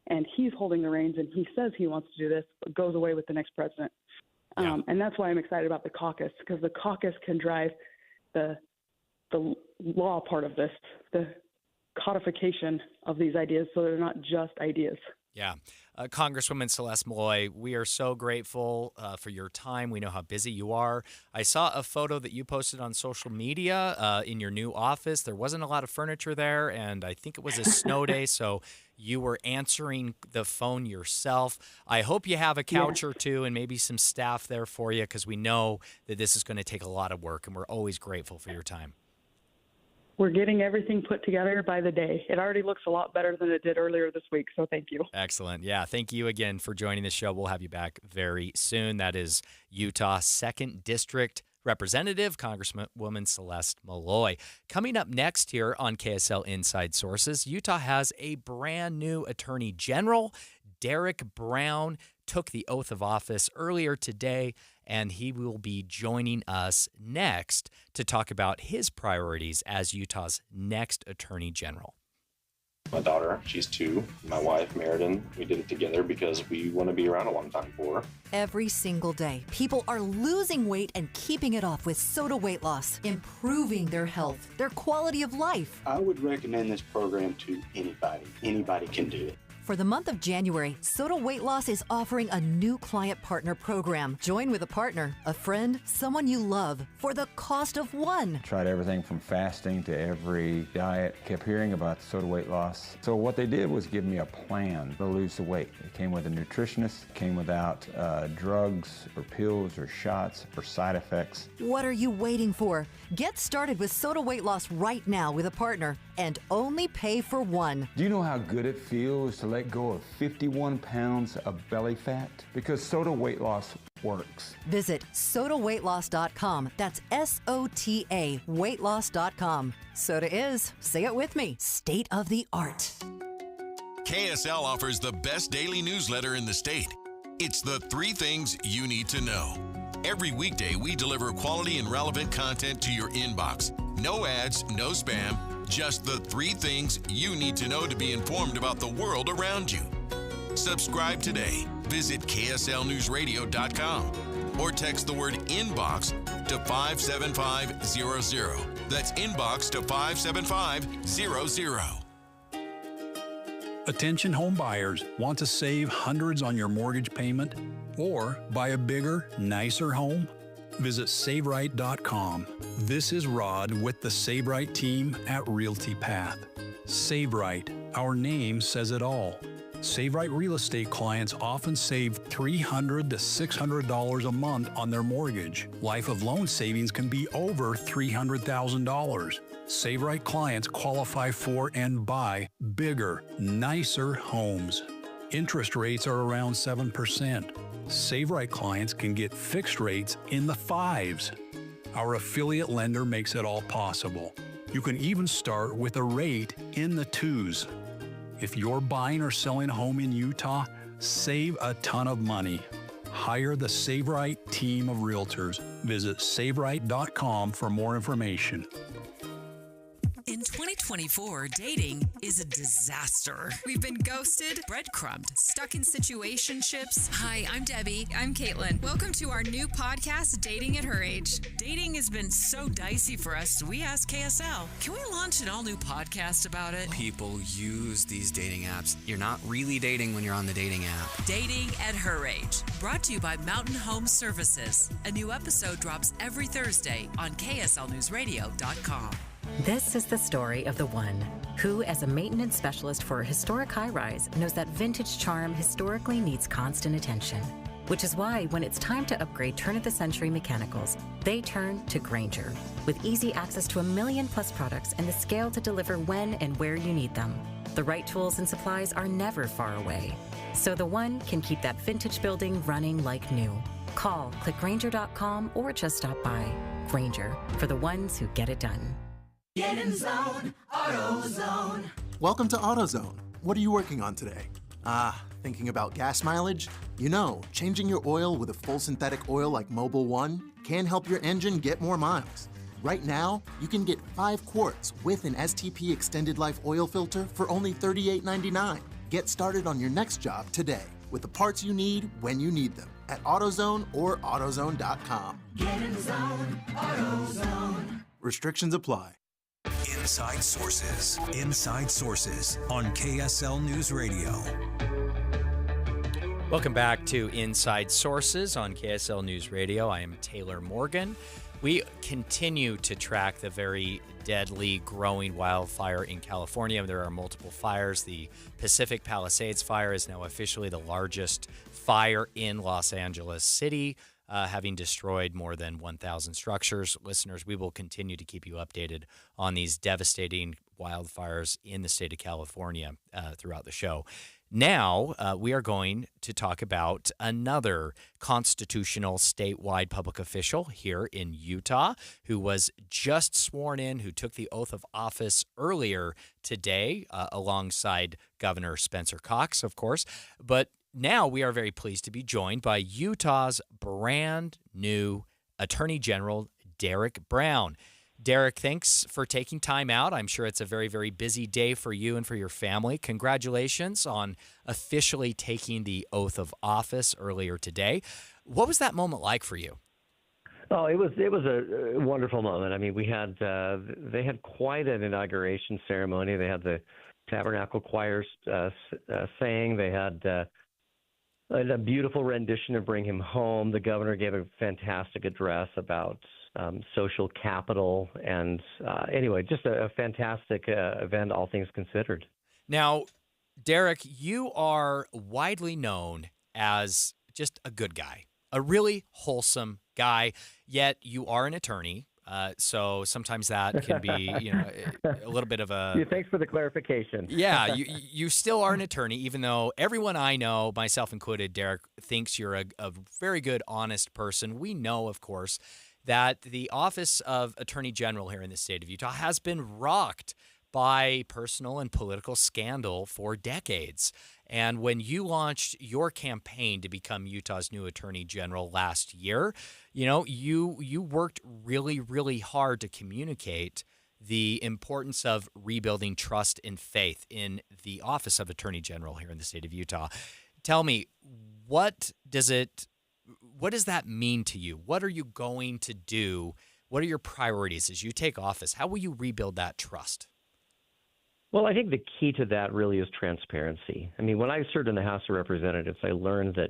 and he's holding the reins and he says he wants to do this, but goes away with the next president. And that's why I'm excited about the caucus, because the caucus can drive the law part of this, the codification of these ideas so they're not just ideas. Yeah. Congresswoman Celeste Malloy, we are so grateful for your time. We know how busy you are. I saw a photo that you posted on social media in your new office. There wasn't a lot of furniture there, and I think it was a snow day, so you were answering the phone yourself. I hope you have a couch or two and maybe some staff there for you, because we know that this is going to take a lot of work, and we're always grateful for your time. We're getting everything put together by the day. It already looks a lot better than it did earlier this week, so thank you. Excellent. Yeah, thank you again for joining the show. We'll have you back very soon. That is Utah 2nd District Representative Congresswoman Celeste Malloy. Coming up next here on KSL Inside Sources, Utah has a brand new Attorney General. Derek Brown took the oath of office earlier today, and he will be joining us next to talk about his priorities as Utah's next Attorney General. My daughter, she's 2. My wife, Meriden, we did it together because we want to be around a long time for her. Every single day, people are losing weight and keeping it off with Soda Weight Loss, improving their health, their quality of life. I would recommend this program to anybody. Anybody can do it. For the month of January, Soda Weight Loss is offering a new client partner program. Join with a partner, a friend, someone you love for the cost of one. Tried everything from fasting to every diet. Kept hearing about Soda Weight Loss. So what they did was give me a plan to lose the weight. It came with a nutritionist, came without drugs or pills or shots or side effects. What are you waiting for? Get started with Soda Weight Loss right now with a partner and only pay for one. Do you know how good it feels to let go of 51 pounds of belly fat? Because Soda Weight Loss works. Visit sodaweightloss.com. That's SOTA weightloss.com. Soda is, say it with me, state of the art. KSL offers the best daily newsletter in the state. It's the 3 things you need to know. Every weekday, we deliver quality and relevant content to your inbox. No ads, no spam, just the 3 things you need to know to be informed about the world around you. Subscribe today. Visit KSLNewsRadio.com or text the word inbox to 57500. That's inbox to 57500. Attention home buyers, want to save hundreds on your mortgage payment or buy a bigger, nicer home? Visit SaveRight.com. This is Rod with the SaveRight team at Realty Path. SaveRight, our name says it all. SaveRight real estate clients often save $300 to $600 a month on their mortgage. Life of loan savings can be over $300,000. SaveRight clients qualify for and buy bigger, nicer homes. Interest rates are around 7%. SaveRight clients can get fixed rates in the 5s. Our affiliate lender makes it all possible. You can even start with a rate in the 2s. If you're buying or selling a home in Utah, save a ton of money. Hire the SaveRight team of realtors. Visit SaveRight.com for more information. In 2024, dating is a disaster. We've been ghosted, breadcrumbed, stuck in situationships. Hi, I'm Debbie. I'm Caitlin. Welcome to our new podcast, Dating at Her Age. Dating has been so dicey for us, so we asked KSL, can we launch an all-new podcast about it? People use these dating apps. You're not really dating when you're on the dating app. Dating at Her Age, brought to you by Mountain Home Services. A new episode drops every Thursday on KSLNewsRadio.com. This is the story of the one who, as a maintenance specialist for a historic high-rise, knows that vintage charm historically needs constant attention. Which is why, when it's time to upgrade turn-of-the-century mechanicals, they turn to Grainger. With easy access to 1 million-plus products and the scale to deliver when and where you need them, the right tools and supplies are never far away. So the one can keep that vintage building running like new. Call, click Grainger.com, or just stop by. Grainger, for the ones who get it done. Get in zone, AutoZone. Welcome to AutoZone. What are you working on today? Thinking about gas mileage? You know, changing your oil with a full synthetic oil like Mobil 1 can help your engine get more miles. Right now, you can get 5 quarts with an STP Extended Life oil filter for only $38.99. Get started on your next job today with the parts you need when you need them at AutoZone or AutoZone.com. Get in zone, AutoZone. Restrictions apply. Inside Sources. Inside Sources on KSL News Radio. Welcome back to Inside Sources on KSL News Radio. I am Taylor Morgan. We continue to track the very deadly growing wildfire in California. There are multiple fires. The Pacific Palisades fire is now officially the largest fire in Los Angeles City, having destroyed more than 1,000 structures. Listeners, we will continue to keep you updated on these devastating wildfires in the state of California throughout the show. Now, we are going to talk about another constitutional statewide public official here in Utah who was just sworn in, who took the oath of office earlier today alongside Governor Spencer Cox, of course. But now we are very pleased to be joined by Utah's brand new Attorney General, Derek Brown. Derek, thanks for taking time out. I'm sure it's a very, very busy day for you and for your family. Congratulations on officially taking the oath of office earlier today. What was that moment like for you? Oh, it was a wonderful moment. I mean, we had they had quite an inauguration ceremony. They had the Tabernacle Choir sang. They had a beautiful rendition of Bring Him Home. The governor gave a fantastic address about social capital. And anyway, just a fantastic event, all things considered. Now, Derek, you are widely known as just a good guy, a really wholesome guy, yet you are an attorney. So sometimes that can be, a little bit of a... Yeah, thanks for the clarification. Yeah, you still are an attorney, even though everyone I know, myself included, Derek, thinks you're a very good, honest person. We know, of course, that the office of Attorney General here in the state of Utah has been rocked by personal and political scandal for decades. And when you launched your campaign to become Utah's new Attorney General last year, you worked really, really hard to communicate the importance of rebuilding trust and faith in the office of Attorney General here in the state of Utah. Tell me, what does that mean to you? What are you going to do? What are your priorities as you take office? How will you rebuild that trust? Well, I think the key to that really is transparency. I mean, when I served in the House of Representatives, I learned that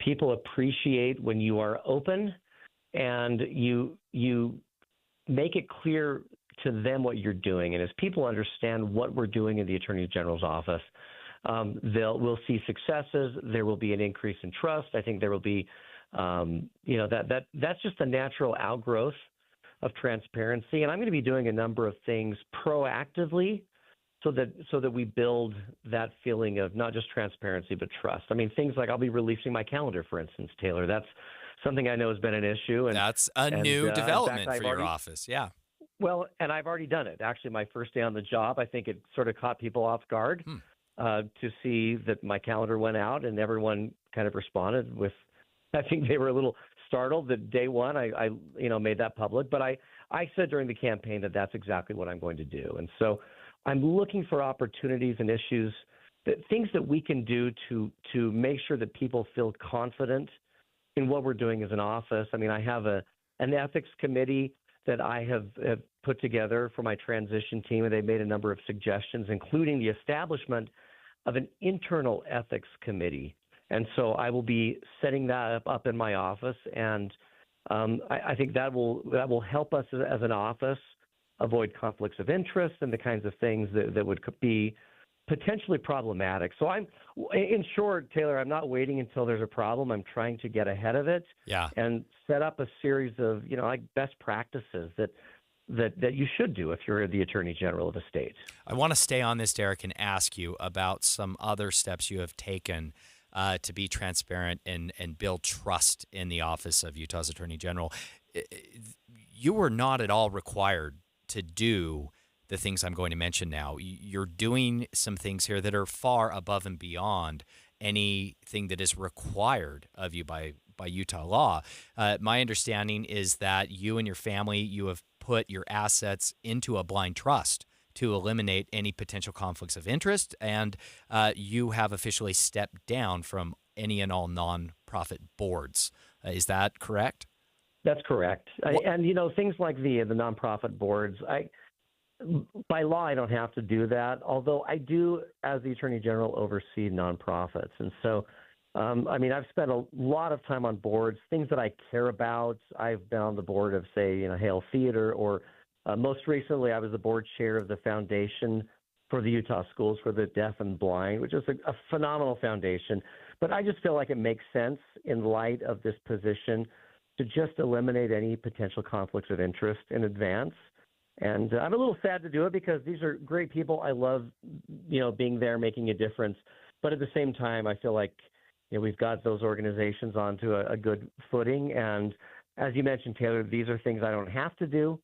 people appreciate when you are open and you make it clear to them what you're doing. And as people understand what we're doing in the Attorney General's office, we'll see successes. There will be an increase in trust. I think there will be, that's just a natural outgrowth of transparency. And I'm going to be doing a number of things proactively so that we build that feeling of not just transparency, but trust. I mean, things like I'll be releasing my calendar, for instance, Taylor. That's something I know has been an issue. And that's a new development for your office. Yeah. Well, and I've already done it. Actually, my first day on the job, I think it sort of caught people off guard to see that my calendar went out, and everyone kind of responded with, I think they were a little startled that day one I made that public. But I said during the campaign that that's exactly what I'm going to do. And so I'm looking for opportunities and issues, things that we can do to make sure that people feel confident in what we're doing as an office. I mean, I have an ethics committee that I have put together for my transition team, and they made a number of suggestions, including the establishment of an internal ethics committee. And so I will be setting that up in my office, and I think that will help us as an office avoid conflicts of interest and the kinds of things that would be potentially problematic. So in short, Taylor, I'm not waiting until there's a problem. I'm trying to get ahead of it and set up a series of, best practices that you should do if you're the Attorney General of a state. I want to stay on this, Derek, and ask you about some other steps you have taken to be transparent and build trust in the office of Utah's Attorney General. You were not at all required to do the things I'm going to mention now. You're doing some things here that are far above and beyond anything that is required of you by Utah law. My understanding is that you and your family, you have put your assets into a blind trust to eliminate any potential conflicts of interest, and you have officially stepped down from any and all nonprofit boards. Is that correct? That's correct. And things like the nonprofit boards, by law, I don't have to do that, although I do, as the Attorney General, oversee nonprofits. And so, I've spent a lot of time on boards, things that I care about. I've been on the board of, say, Hale Theater, or most recently, I was the board chair of the Foundation for the Utah Schools for the Deaf and Blind, which is a phenomenal foundation. But I just feel like it makes sense in light of this position to just eliminate any potential conflicts of interest in advance. And I'm a little sad to do it because these are great people. I love, being there, making a difference. But at the same time, I feel like we've got those organizations onto a good footing. And as you mentioned, Taylor, these are things I don't have to do,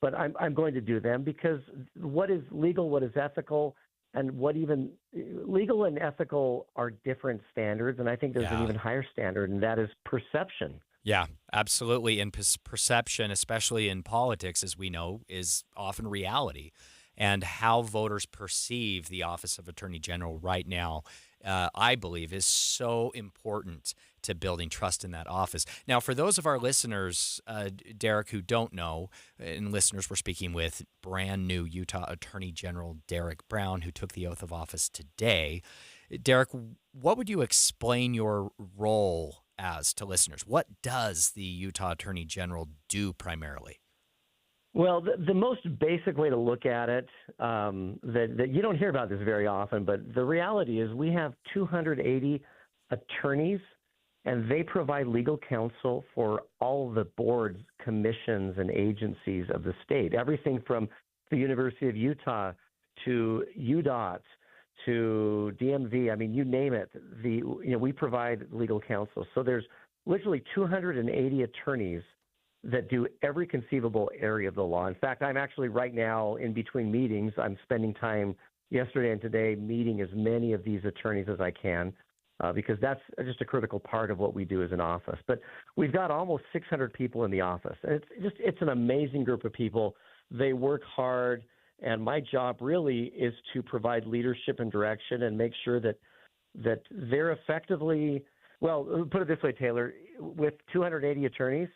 but I'm going to do them because what is legal, what is ethical, and what even legal and ethical are different standards. And I think there's an even higher standard, and that is perception. Yeah, absolutely. And perception, especially in politics, as we know, is often reality. And how voters perceive the office of Attorney General right now I believe, is so important to building trust in that office. Now, for those of our listeners, Derek, who don't know, and listeners, we're speaking with brand new Utah Attorney General Derek Brown, who took the oath of office today. Derek, what would you explain your role as to listeners? What does the Utah Attorney General do primarily? Well, the most basic way to look at it, that you don't hear about this very often, but the reality is we have 280 attorneys, and they provide legal counsel for all the boards, commissions, and agencies of the state. Everything from the University of Utah to UDOT to DMV. I mean, you name it. We provide legal counsel. So there's literally 280 attorneys that do every conceivable area of the law. In fact, I'm actually right now in between meetings. I'm spending time yesterday and today meeting as many of these attorneys as I can, because that's just a critical part of what we do as an office. But we've got almost 600 people in the office. And it's an amazing group of people. They work hard, and my job really is to provide leadership and direction and make sure that they're effectively, well, put it this way, Taylor, with 280 attorneys,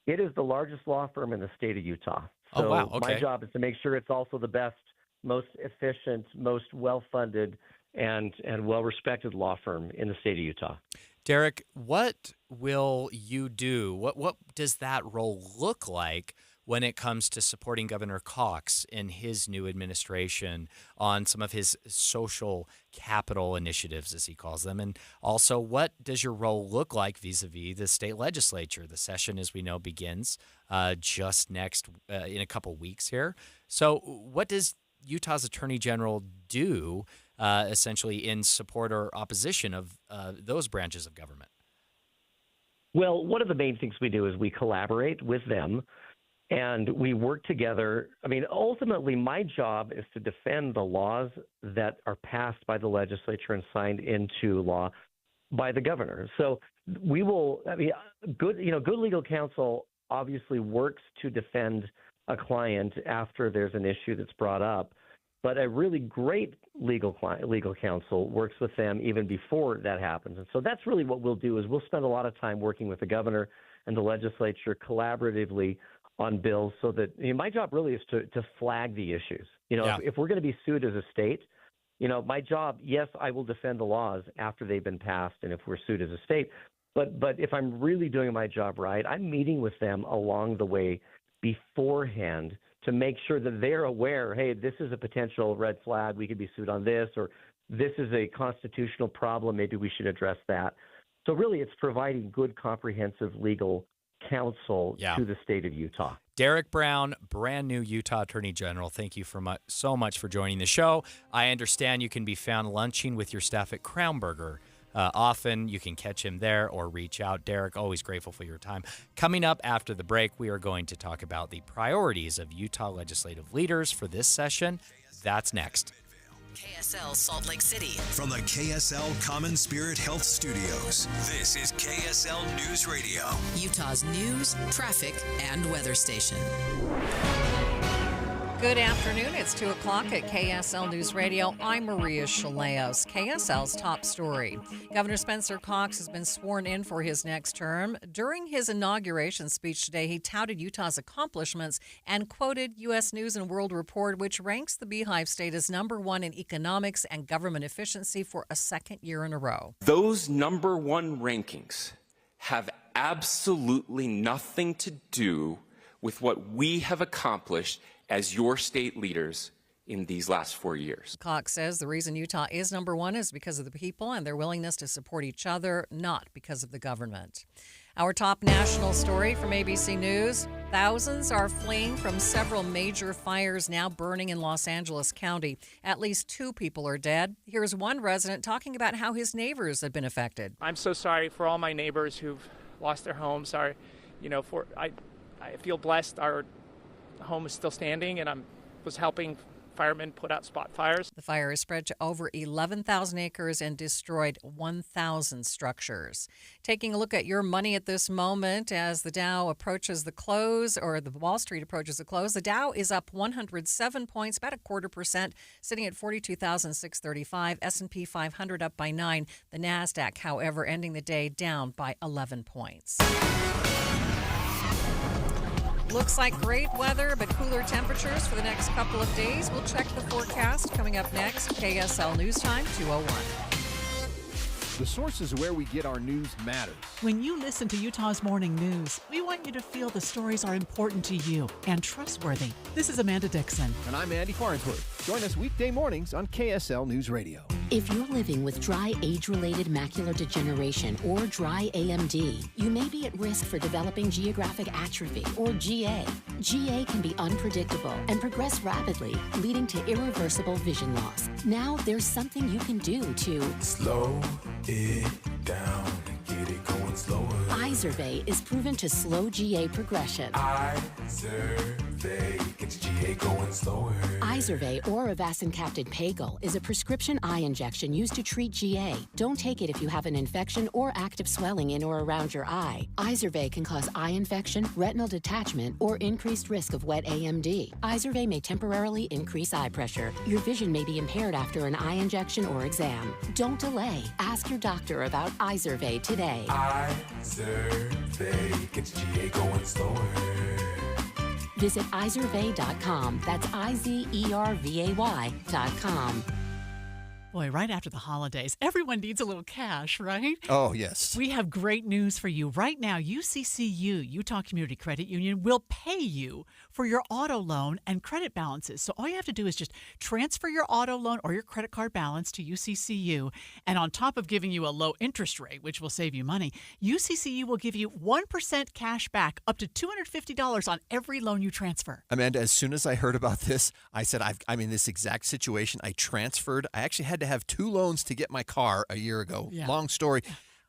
it is the largest law firm in the state of Utah. So wow. Okay. My job is to make sure it's also the best, most efficient, most well-funded, and well-respected law firm in the state of Utah. Derek, what will you do? What does that role look like when it comes to supporting Governor Cox in his new administration on some of his social capital initiatives, as he calls them? And also, what does your role look like vis-a-vis the state legislature? The session, as we know, begins just next in a couple weeks here. So what does Utah's Attorney General do essentially in support or opposition of those branches of government? Well, one of the main things we do is we collaborate with them, and we work together. I mean, ultimately, my job is to defend the laws that are passed by the legislature and signed into law by the governor. So we will, good legal counsel obviously works to defend a client after there's an issue that's brought up. But a really great legal counsel works with them even before that happens. And so that's really what we'll do is we'll spend a lot of time working with the governor and the legislature collaboratively on bills so that my job really is to flag the issues. If we're going to be sued as a state, my job, yes, I will defend the laws after they've been passed and if we're sued as a state. But if I'm really doing my job right, I'm meeting with them along the way beforehand to make sure that they're aware, hey, this is a potential red flag. We could be sued on this, or this is a constitutional problem. Maybe we should address that. So really, it's providing good, comprehensive legal counsel to the state of Utah. Derek Brown, brand new Utah Attorney General, thank you so much for joining the show. I understand you can be found lunching with your staff at Crown Burger. Often you can catch him there or reach out. Derek, always grateful for your time. Coming up after the break, we are going to talk about the priorities of Utah legislative leaders for this session. That's next. KSL Salt Lake City. From the KSL Common Spirit Health Studios, this is KSL News Radio. Utah's news, traffic, and weather station. Good afternoon. It's 2 o'clock at KSL News Radio. I'm Maria Chaleos. KSL's top story. Governor Spencer Cox has been sworn in for his next term. During his inauguration speech today, he touted Utah's accomplishments and quoted U.S. News and World Report, which ranks the Beehive State as #1 in economics and government efficiency for a second year in a row. Those #1 rankings have absolutely nothing to do with what we have accomplished as your state leaders in these last 4 years. Cox says the reason Utah is #1 is because of the people and their willingness to support each other, not because of the government. Our top national story from ABC News. Thousands are fleeing from several major fires now burning in Los Angeles County. At least 2 people are dead. Here's one resident talking about how his neighbors have been affected. I'm so sorry for all my neighbors who've lost their homes. I feel blessed. Our home is still standing, and I was helping Firemen put out spot fires. The fire is spread to over 11,000 acres and destroyed 1,000 structures. Taking a look at your money at this moment as the Dow approaches the close, or the Wall Street approaches the close, the Dow is up 107 points, about 0.25%, sitting at 42,635. S&P 500 up by 9. The NASDAQ, however, ending the day down by 11 points. Looks like great weather, but cooler temperatures for the next couple of days. We'll check the forecast coming up next. KSL News Time 2:01. The sources where we get our news matters. When you listen to Utah's Morning News, we want you to feel the stories are important to you and trustworthy. This is Amanda Dixon. And I'm Andy Farnsworth. Join us weekday mornings on KSL News Radio. If you're living with dry age-related macular degeneration or dry AMD, you may be at risk for developing geographic atrophy or GA. GA can be unpredictable and progress rapidly, leading to irreversible vision loss. Now there's something you can do to slow it down and get it going slower. Izervay is proven to slow GA progression. Izervay gets GA going slower. Izervay or avacincaptad pagel is a prescription eye injection used to treat GA. Don't take it if you have an infection or active swelling in or around your eye. Izervay can cause eye infection, retinal detachment, or increased risk of wet AMD. Izervay may temporarily increase eye pressure. Your vision may be impaired after an eye injection or exam. Don't delay. Ask your doctor about Izervay today. Izervay gets GA going slower. Visit Izervay.com. That's IZERVAY.com. Boy, right after the holidays, everyone needs a little cash, right? Oh, yes. We have great news for you. Right now, UCCU, Utah Community Credit Union, will pay you for your auto loan and credit balances. So all you have to do is just transfer your auto loan or your credit card balance to UCCU. And on top of giving you a low interest rate, which will save you money, UCCU will give you 1% cash back up to $250 on every loan you transfer. Amanda, as soon as I heard about this, I said, I'm in this exact situation. I actually had to have 2 loans to get my car a year ago. Yeah. Long story.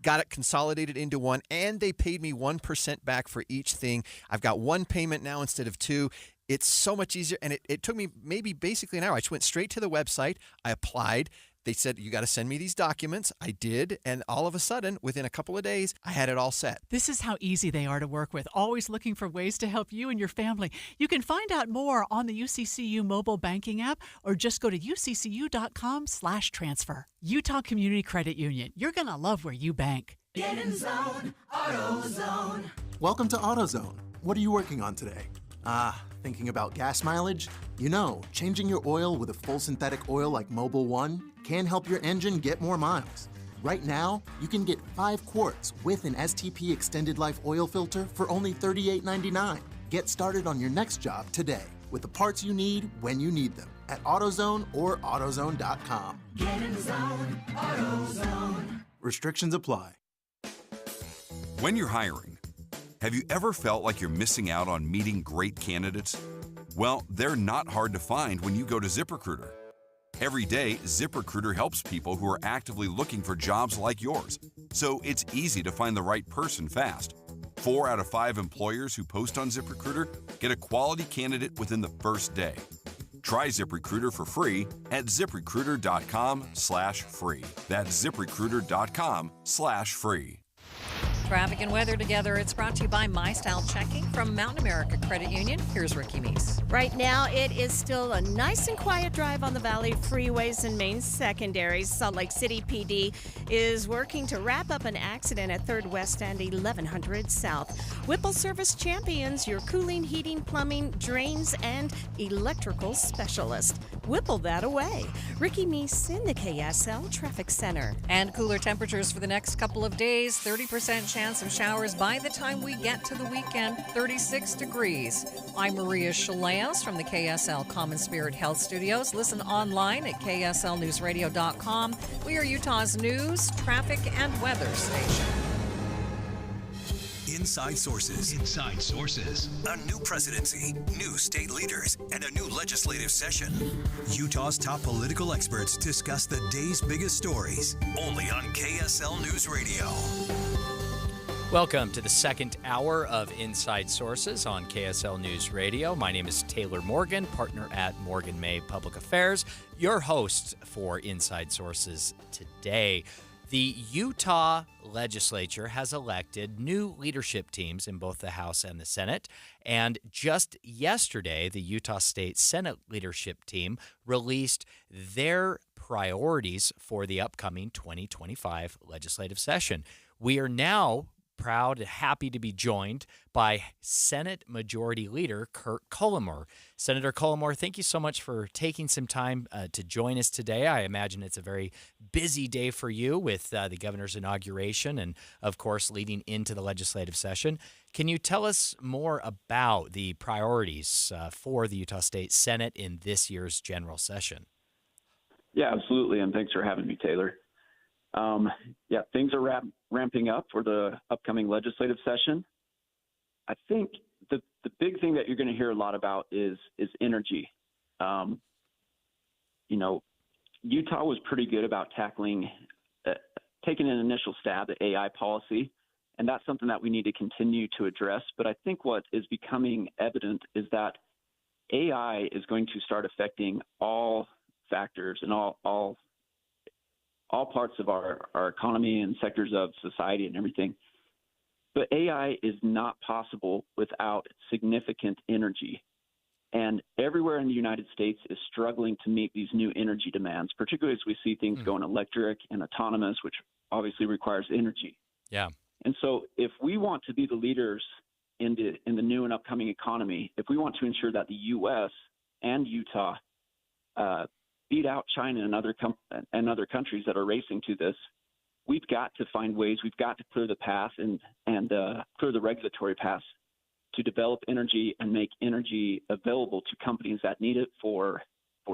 Got it consolidated into one, and they paid me 1% back for each thing. I've got 1 payment now instead of 2. It's so much easier, and it took me basically an hour. I just went straight to the website. I applied. They said, you got to send me these documents. I did, and all of a sudden, within a couple of days, I had it all set. This is how easy they are to work with, always looking for ways to help you and your family. You can find out more on the UCCU mobile banking app or just go to uccu.com/transfer. Utah Community Credit Union. You're going to love where you bank. Get in zone, AutoZone. Welcome to AutoZone. What are you working on today? Thinking about gas mileage? You know, changing your oil with a full synthetic oil like Mobil 1 can help your engine get more miles. Right now, you can get 5 quarts with an STP Extended Life oil filter for only $38.99. Get started on your next job today with the parts you need when you need them at AutoZone or AutoZone.com. Get in zone, AutoZone. Restrictions apply. When you're hiring, have you ever felt like you're missing out on meeting great candidates? Well, they're not hard to find when you go to ZipRecruiter. Every day, ZipRecruiter helps people who are actively looking for jobs like yours, so it's easy to find the right person fast. 4 out of 5 employers who post on ZipRecruiter get a quality candidate within the first day. Try ZipRecruiter for free at ZipRecruiter.com/free. That's ZipRecruiter.com/free. Traffic and weather together. It's brought to you by My Style Checking from Mountain America Credit Union. Here's Ricky Meese. Right now, it is still a nice and quiet drive on the Valley freeways and main secondaries. Salt Lake City PD is working to wrap up an accident at 3rd West and 1100 South. Whipple Service Champions, your cooling, heating, plumbing, drains, and electrical specialist. Whipple that away. Ricky Meese in the KSL Traffic Center. And cooler temperatures for the next couple of days. 30% chance of showers by the time we get to the weekend. 36 degrees. I'm Maria Chaleos from the KSL Common Spirit Health Studios. Listen online at kslnewsradio.com. We are Utah's news, traffic, and weather station. Inside Sources. Inside Sources. A new presidency, new state leaders, and a new legislative session. Utah's top political experts discuss the day's biggest stories. Only on KSL News Radio. Welcome to the second hour of Inside Sources on KSL News Radio. My name is Taylor Morgan, partner at Morgan May Public Affairs, your host for Inside Sources today. The Utah legislature has elected new leadership teams in both the House and the Senate. And just yesterday, the Utah State Senate leadership team released their priorities for the upcoming 2025 legislative session. We are now proud and happy to be joined by Senate Majority Leader Kurt Cullimore. Senator Cullimore, thank you so much for taking some time to join us today. I imagine it's a very busy day for you with the governor's inauguration and, of course, leading into the legislative session. Can you tell us more about the priorities for the Utah State Senate in this year's general session? Yeah, absolutely, and thanks for having me, Taylor. Things are ramping up for the upcoming legislative session. I think the big thing that you're going to hear a lot about is energy. Utah was pretty good about taking an initial stab at AI policy, and that's something that we need to continue to address. But I think what is becoming evident is that AI is going to start affecting all factors and all parts of our economy and sectors of society and everything. But AI is not possible without significant energy. And everywhere in the United States is struggling to meet these new energy demands, particularly as we see things going electric and autonomous, which obviously requires energy. Yeah. And so if we want to be the leaders in the new and upcoming economy, if we want to ensure that the U.S. and Utah beat out China and other countries that are racing to this, we've got to find ways. We've got to clear the path and clear the regulatory path to develop energy and make energy available to companies that need it for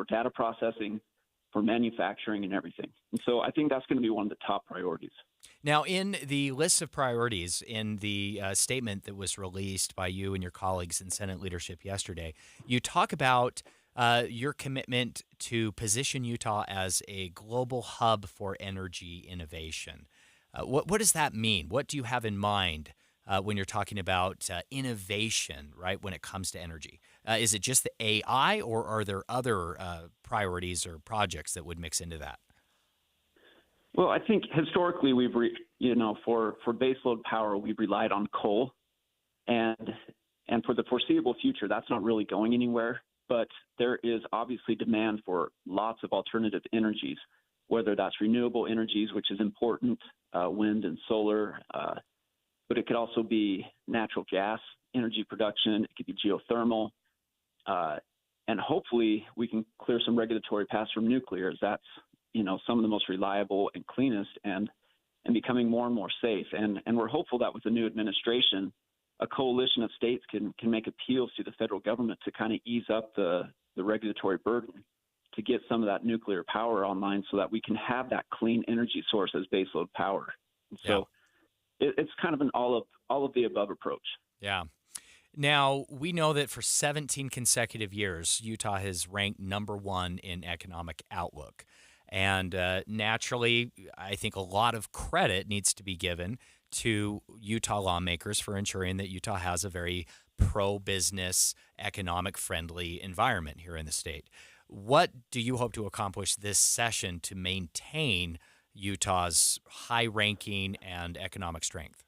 data processing, for manufacturing and everything. And so I think that's going to be one of the top priorities. Now, in the list of priorities in the statement that was released by you and your colleagues in Senate leadership yesterday, you talk about your commitment to position Utah as a global hub for energy innovation. What does that mean? What do you have in mind when you're talking about innovation, right, when it comes to energy? Is it just the AI, or are there other priorities or projects that would mix into that? Well, I think historically for baseload power, we've relied on coal, and for the foreseeable future, that's not really going anywhere. But there is obviously demand for lots of alternative energies, whether that's renewable energies, which is important, wind and solar, but it could also be natural gas energy production. It could be geothermal. And hopefully we can clear some regulatory paths from nuclear, as that's, some of the most reliable and cleanest and becoming more and more safe. And we're hopeful that with the new administration, a coalition of states can make appeals to the federal government to kind of ease up the regulatory burden to get some of that nuclear power online so that we can have that clean energy source as baseload power. So it's kind of an all of the above approach. Yeah. Now, we know that for 17 consecutive years, Utah has ranked number one in economic outlook. And naturally, I think a lot of credit needs to be given to Utah lawmakers for ensuring that Utah has a very pro-business, economic-friendly environment here in the state. What do you hope to accomplish this session to maintain Utah's high ranking and economic strength?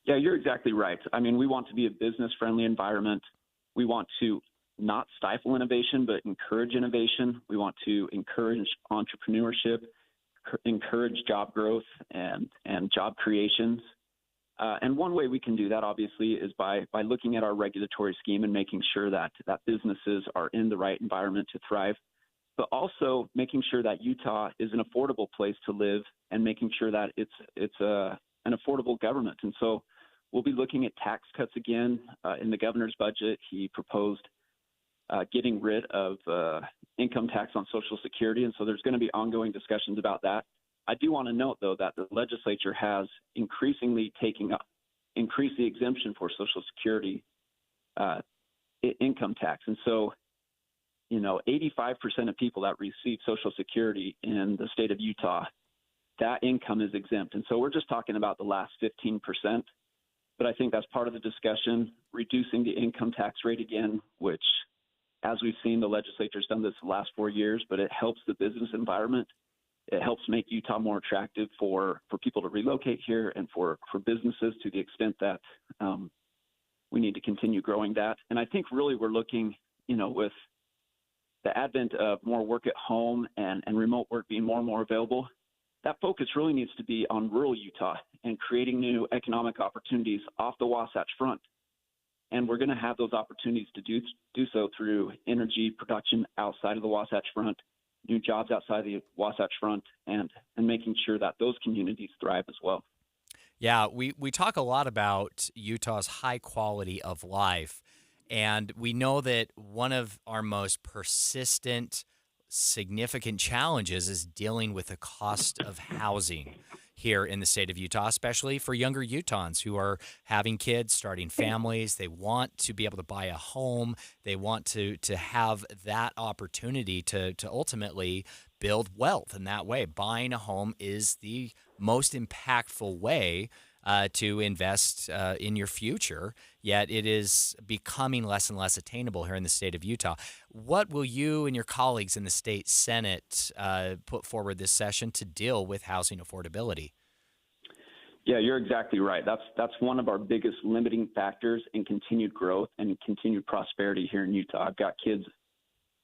Yeah, you're exactly right. I mean, we want to be a business-friendly environment. We want to not stifle innovation, but encourage innovation. We want to encourage entrepreneurship, encourage job growth and job creations. And one way we can do that, obviously, is by looking at our regulatory scheme and making sure that businesses are in the right environment to thrive, but also making sure that Utah is an affordable place to live and making sure that it's an affordable government. And so we'll be looking at tax cuts again. In the governor's budget, he proposed getting rid of income tax on Social Security, and so there's going to be ongoing discussions about that. I do want to note, though, that the legislature has increasingly increased the exemption for Social Security income tax, and so 85% of people that receive Social Security in the state of Utah that income is exempt. And so we're just talking about the last 15%. But I think that's part of the discussion, reducing the income tax rate again, which, as we've seen, the legislature's done this the last 4 years, but it helps the business environment. It helps make Utah more attractive for people to relocate here and for businesses, to the extent that we need to continue growing that. And I think really we're looking, with the advent of more work at home and remote work being more and more available, that focus really needs to be on rural Utah and creating new economic opportunities off the Wasatch Front. And we're going to have those opportunities to do so through energy production outside of the Wasatch Front, new jobs outside the Wasatch Front, and making sure that those communities thrive as well. Yeah, we talk a lot about Utah's high quality of life, and we know that one of our most persistent, significant challenges is dealing with the cost of housing here in the state of Utah, especially for younger Utahns who are having kids, starting families. They want to be able to buy a home. They want to have that opportunity to ultimately build wealth in that way. Buying a home is the most impactful way to invest in your future, yet it is becoming less and less attainable here in the state of Utah. What will you and your colleagues in the state Senate put forward this session to deal with housing affordability? Yeah, you're exactly right. That's one of our biggest limiting factors in continued growth and continued prosperity here in Utah. I've got kids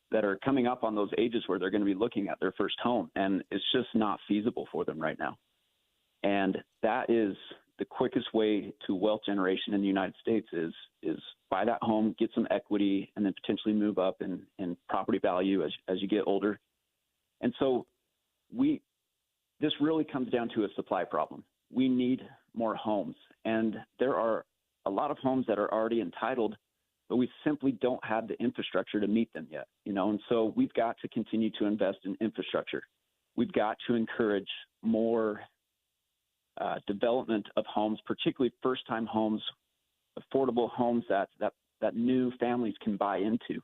that are coming up on those ages where they're going to be looking at their first home, and it's just not feasible for them right now. And that is the quickest way to wealth generation in the United States is buy that home, get some equity, and then potentially move up in property value as you get older. And so this really comes down to a supply problem. We need more homes, and there are a lot of homes that are already entitled, but we simply don't have the infrastructure to meet them yet, and so we've got to continue to invest in infrastructure. We've got to encourage more development of homes, particularly first-time homes, affordable homes that new families can buy into.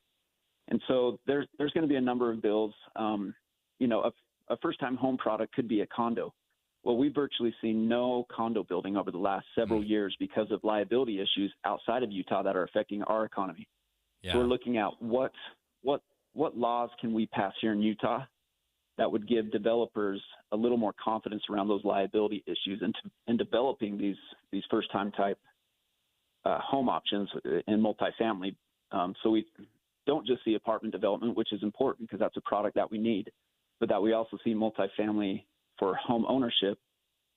And so there's going to be a number of bills. A first-time home product could be a condo. Well, we've virtually seen no condo building over the last several years because of liability issues outside of Utah that are affecting our economy. Yeah. So we're looking at what laws can we pass here in Utah that would give developers a little more confidence around those liability issues and developing these first-time type home options in multifamily. So we don't just see apartment development, which is important because that's a product that we need, but that we also see multifamily for home ownership,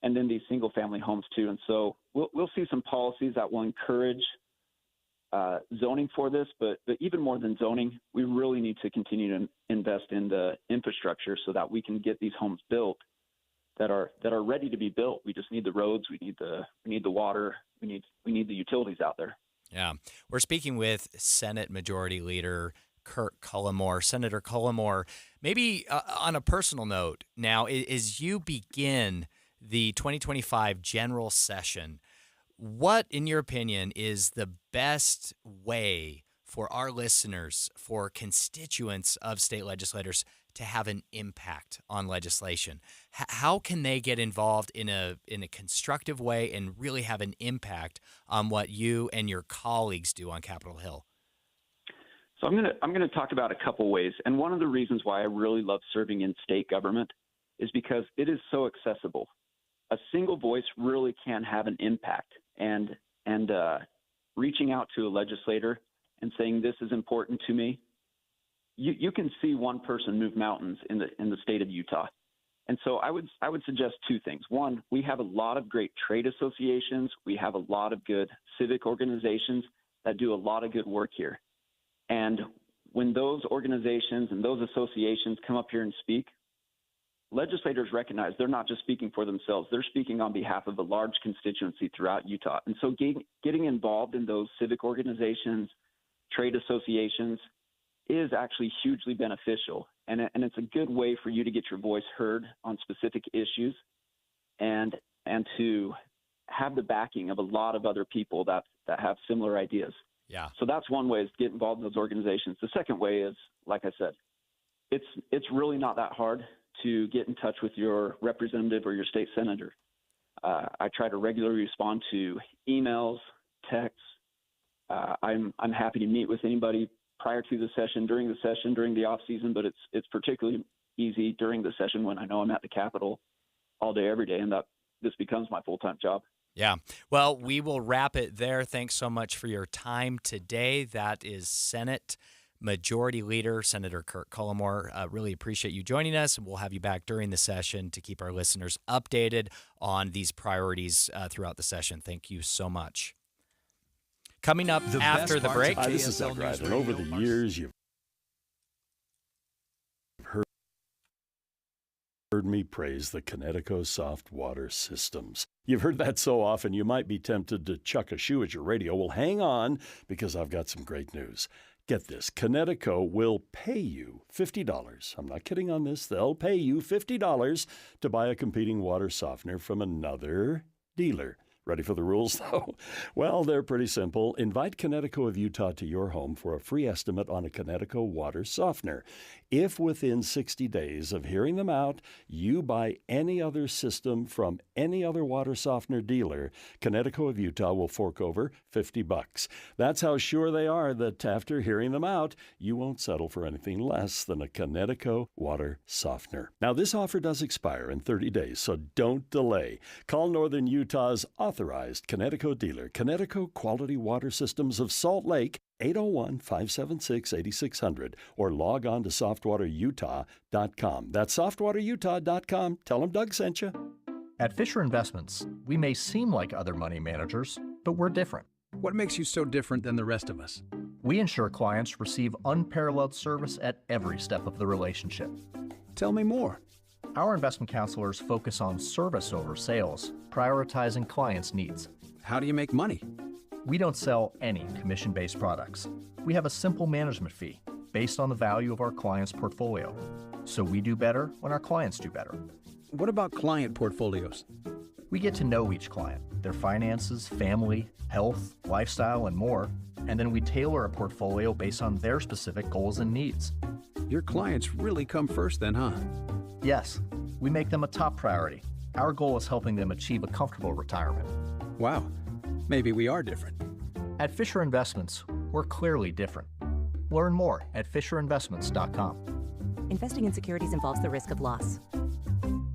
and then these single-family homes too. And so we'll see some policies that will encourage zoning for this, but even more than zoning, we really need to continue to invest in the infrastructure so that we can get these homes built that are ready to be built. We just need the roads, we need the water, we need the utilities out there. Yeah, we're speaking with Senate Majority Leader Kurt Cullimore. Senator Cullimore, maybe on a personal note, now as you begin the 2025 general session, what, in your opinion, is the best way for our listeners, for constituents of state legislators to have an impact on legislation? How can they get involved in a constructive way and really have an impact on what you and your colleagues do on Capitol Hill? So I'm going to talk about a couple ways. And one of the reasons why I really love serving in state government is because it is so accessible. A single voice really can have an impact, and reaching out to a legislator and saying, this is important to me. You can see one person move mountains in the state of Utah. And so I would suggest two things. One, we have a lot of great trade associations. We have a lot of good civic organizations that do a lot of good work here. And when those organizations and those associations come up here and speak, legislators recognize they're not just speaking for themselves. They're speaking on behalf of a large constituency throughout Utah. And so getting involved in those civic organizations, trade associations, is actually hugely beneficial. And it's a good way for you to get your voice heard on specific issues and to have the backing of a lot of other people that have similar ideas. Yeah. So that's one way, is get involved in those organizations. The second way is, like I said, it's really not that hard to get in touch with your representative or your state senator. I try to regularly respond to emails, texts. I'm happy to meet with anybody prior to the session, during the off season, but it's particularly easy during the session when I know I'm at the Capitol all day, every day, and that this becomes my full-time job. Yeah. Well, we will wrap it there. Thanks so much for your time today. That is Senate Majority Leader Senator Kurt Cullimore. Really appreciate you joining us, and we'll have you back during the session to keep our listeners updated on these priorities throughout the session. Thank you so much. Coming up after the break. Hi, this is Doug Ryder. Over the years, you've heard me praise the Kinetico soft water systems. You've heard that so often you might be tempted to chuck a shoe at your radio. Well, hang on, because I've got some great news. Get this, Kinetico will pay you $50. I'm not kidding on this. They'll pay you $50 to buy a competing water softener from another dealer. Ready for the rules, though? Well, they're pretty simple. Invite Kinetico of Utah to your home for a free estimate on a Kinetico water softener. If within 60 days of hearing them out, you buy any other system from any other water softener dealer, Kinetico of Utah will fork over $50. That's how sure they are that after hearing them out, you won't settle for anything less than a Kinetico water softener. Now, this offer does expire in 30 days, so don't delay. Call Northern Utah's authorized Kinetico dealer, Kinetico Quality Water Systems of Salt Lake, 801-576-8600, or log on to softwaterutah.com. That's softwaterutah.com. Tell them Doug sent you. At Fisher Investments, we may seem like other money managers, but we're different. What makes you so different than the rest of us? We ensure clients receive unparalleled service at every step of the relationship. Tell me more. Our investment counselors focus on service over sales, prioritizing clients' needs. How do you make money? We don't sell any commission-based products. We have a simple management fee based on the value of our client's portfolio. So we do better when our clients do better. What about client portfolios? We get to know each client, their finances, family, health, lifestyle, and more, and then we tailor a portfolio based on their specific goals and needs. Your clients really come first then, huh? Yes, we make them a top priority. Our goal is helping them achieve a comfortable retirement. Wow, maybe we are different. At Fisher Investments, we're clearly different. Learn more at FisherInvestments.com. Investing in securities involves the risk of loss.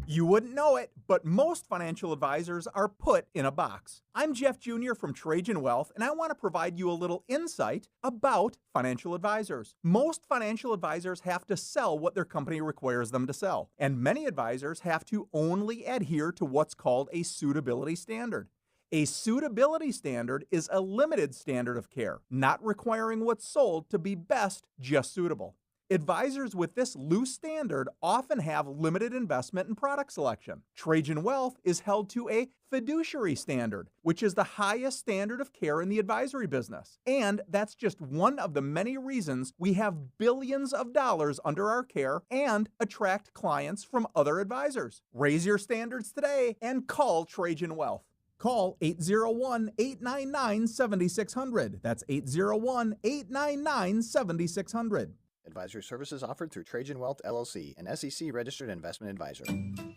You wouldn't know it, but most financial advisors are put in a box. I'm Jeff Jr. from Trajan Wealth, and I want to provide you a little insight about financial advisors. Most financial advisors have to sell what their company requires them to sell, and many advisors have to only adhere to what's called a suitability standard. A suitability standard is a limited standard of care, not requiring what's sold to be best, just suitable. Advisors with this loose standard often have limited investment and product selection. Trajan Wealth is held to a fiduciary standard, which is the highest standard of care in the advisory business. And that's just one of the many reasons we have billions of dollars under our care and attract clients from other advisors. Raise your standards today and call Trajan Wealth. Call 801-899-7600. That's 801-899-7600. Advisory services offered through Trajan Wealth, LLC, an SEC-registered investment advisor.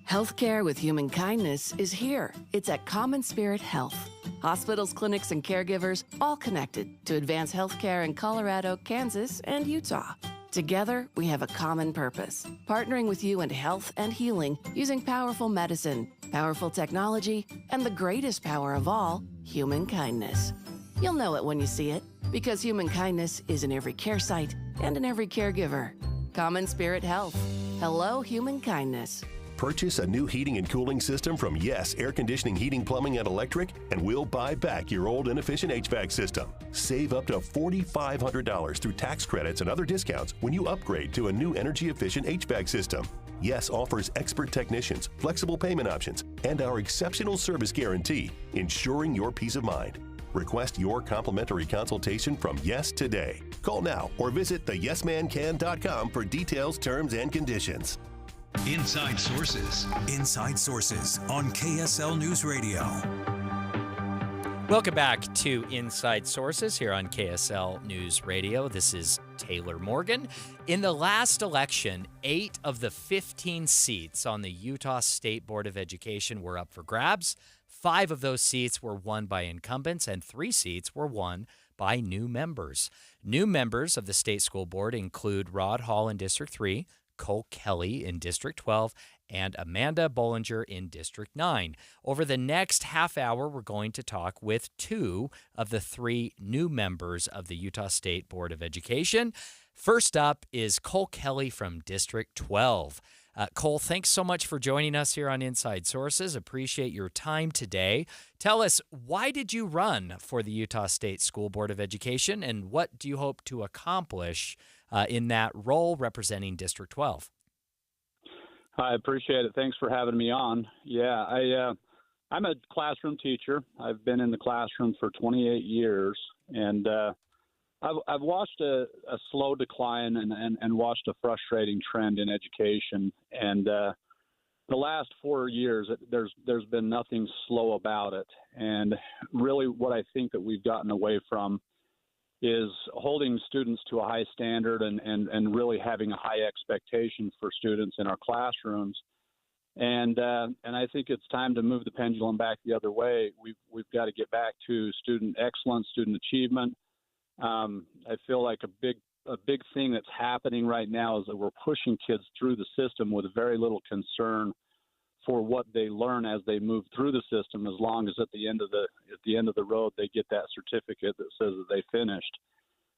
Healthcare with human kindness is here. It's at Common Spirit Health. Hospitals, clinics, and caregivers all connected to advance healthcare in Colorado, Kansas, and Utah. Together, we have a common purpose, partnering with you in health and healing using powerful medicine, powerful technology, and the greatest power of all, human kindness. You'll know it when you see it, because human kindness is in every care site and in every caregiver. Common Spirit Health. Hello, human kindness. Purchase a new heating and cooling system from Yes Air Conditioning, Heating, Plumbing, and Electric, and we'll buy back your old inefficient HVAC system. Save up to $4,500 through tax credits and other discounts when you upgrade to a new energy-efficient HVAC system. Yes offers expert technicians, flexible payment options, and our exceptional service guarantee, ensuring your peace of mind. Request your complimentary consultation from Yes today. Call now or visit theyesmancan.com for details, terms, and conditions. Inside Sources. Inside Sources on KSL News Radio. Welcome back to Inside Sources here on KSL News Radio. This is Taylor Morgan. In the last election, 8 of the 15 seats on the Utah State Board of Education were up for grabs. 5 of those seats were won by incumbents, and 3 seats were won by new members. New members of the state school board include Rod Hall in District 3, Cole Kelly in District 12, and Amanda Bollinger in District 9. Over the next half hour, we're going to talk with 2 of the 3 new members of the Utah State Board of Education. First up is Cole Kelly from District 12. Cole, thanks so much for joining us here on Inside Sources. Appreciate your time today. Tell us, why did you run for the Utah State School Board of Education, and what do you hope to accomplish in that role representing District 12? I appreciate it. Thanks for having me on. Yeah, I'm a classroom teacher. I've been in the classroom for 28 years, and I've watched a slow decline and watched a frustrating trend in education. And the last 4 years, there's been nothing slow about it. And really, what I think that we've gotten away from is holding students to a high standard and really having a high expectation for students in our classrooms. And I think it's time to move the pendulum back the other way. We've got to get back to student excellence, student achievement. I feel like a big thing that's happening right now is that we're pushing kids through the system with very little concern for what they learn as they move through the system, as long as at the end of the road they get that certificate that says that they finished.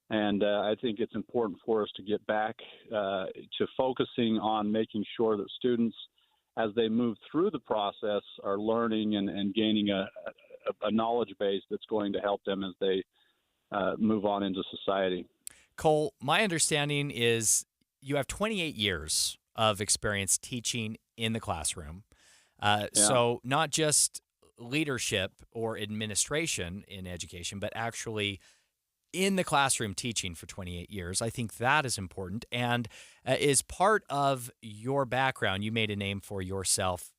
And I think it's important for us to get back to focusing on making sure that students, as they move through the process, are learning and gaining a knowledge base that's going to help them as they move on into society. Cole, my understanding is you have 28 years of experience teaching in the classroom. So not just leadership or administration in education, but actually in the classroom teaching for 28 years. I think that is important and is part of your background. You made a name for yourself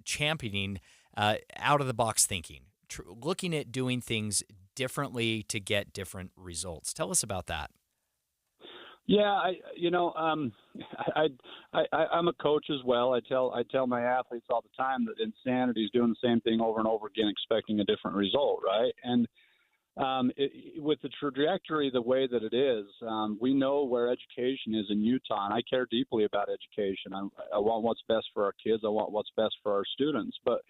championing out-of-the-box thinking, looking at doing things differently to get different results. Tell us about that. Yeah, I'm a coach as well. I tell my athletes all the time that insanity is doing the same thing over and over again, expecting a different result, right? And with the trajectory the way that it is, we know where education is in Utah, and I care deeply about education. I want what's best for our kids. I want what's best for our students. But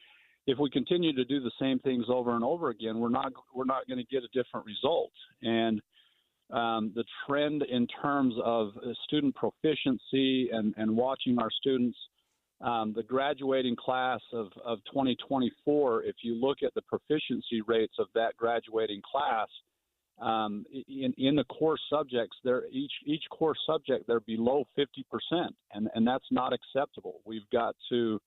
if we continue to do the same things over and over again, we're not going to get a different result. And the trend in terms of student proficiency and watching our students, the graduating class of 2024, if you look at the proficiency rates of that graduating class, in the core subjects, each core subject, they're below 50%, and that's not acceptable. We've got to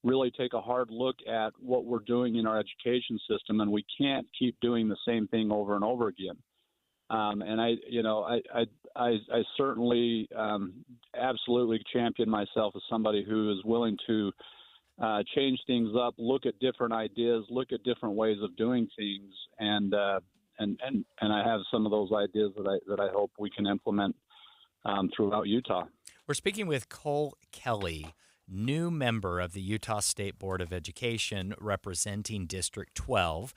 really take a hard look at what we're doing in our education system, and we can't keep doing the same thing over and over again. And I certainly absolutely champion myself as somebody who is willing to change things up, look at different ideas, look at different ways of doing things, and I have some of those ideas that I hope we can implement throughout Utah. We're speaking with Cole Kelly, new member of the Utah State Board of Education representing District 12.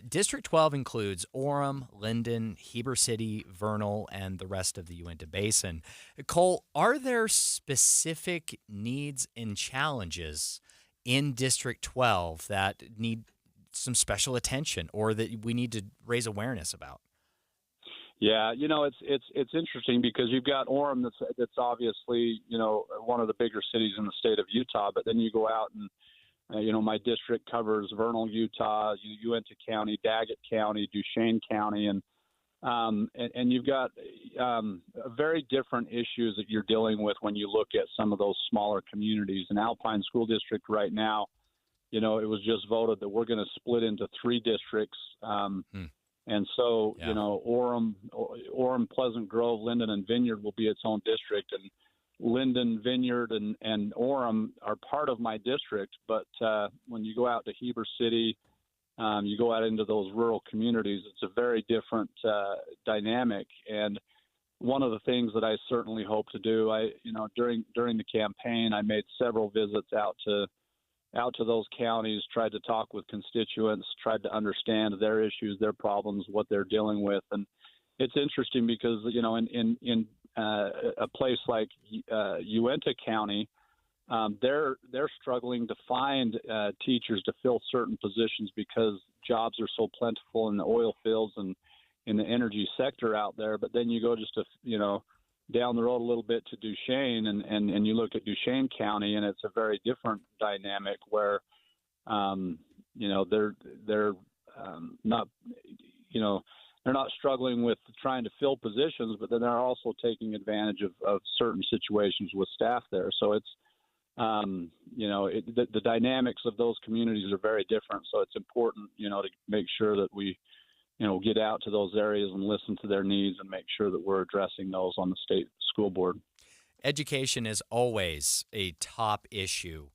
District 12 includes Orem, Linden, Heber City, Vernal, and the rest of the Uinta Basin. Cole, are there specific needs and challenges in District 12 that need some special attention or that we need to raise awareness about? Yeah, it's interesting because you've got Orem that's obviously, one of the bigger cities in the state of Utah, but then you go out and my district covers Vernal, Utah, Uinta County, Daggett County, Duchesne County, and you've got very different issues that you're dealing with when you look at some of those smaller communities. In Alpine School District right now, it was just voted that we're going to split into 3 districts. And so, Orem, Pleasant Grove, Linden, and Vineyard will be its own district, and Linden, Vineyard, and Orem are part of my district. But when you go out to Heber City, You go out into those rural communities, it's a very different dynamic. And one of the things that I certainly hope to do, during the campaign, I made several visits out to those counties, tried to talk with constituents, tried to understand their issues, their problems, what they're dealing with. And it's interesting because, in a place like Uintah County, they're struggling to find teachers to fill certain positions because jobs are so plentiful in the oil fields and in the energy sector out there. But then you go just down the road a little bit to Duchesne, and you look at Duchesne County, and it's a very different dynamic where, they're not, they're not struggling with trying to fill positions, but then they're also taking advantage of certain situations with staff there. So it's, the dynamics of those communities are very different. So it's important, to make sure that we, get out to those areas and listen to their needs and make sure that we're addressing those on the state school board. Education is always a top issue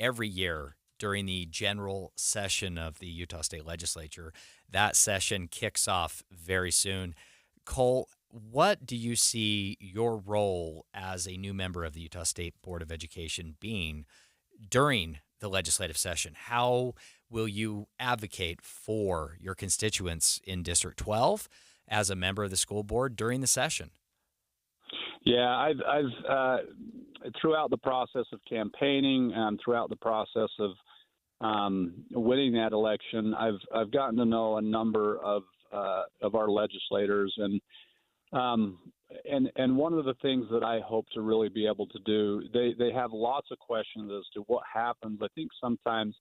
every year during the general session of the Utah State Legislature. That session kicks off very soon. Cole, what do you see your role as a new member of the Utah State Board of Education being during the legislative session? How will you advocate for your constituents in District 12 as a member of the school board during the session? Yeah, I've throughout the process of campaigning and throughout the process of winning that election, I've gotten to know a number of our legislators, and one of the things that I hope to really be able to do, they have lots of questions as to what happens. I think sometimes,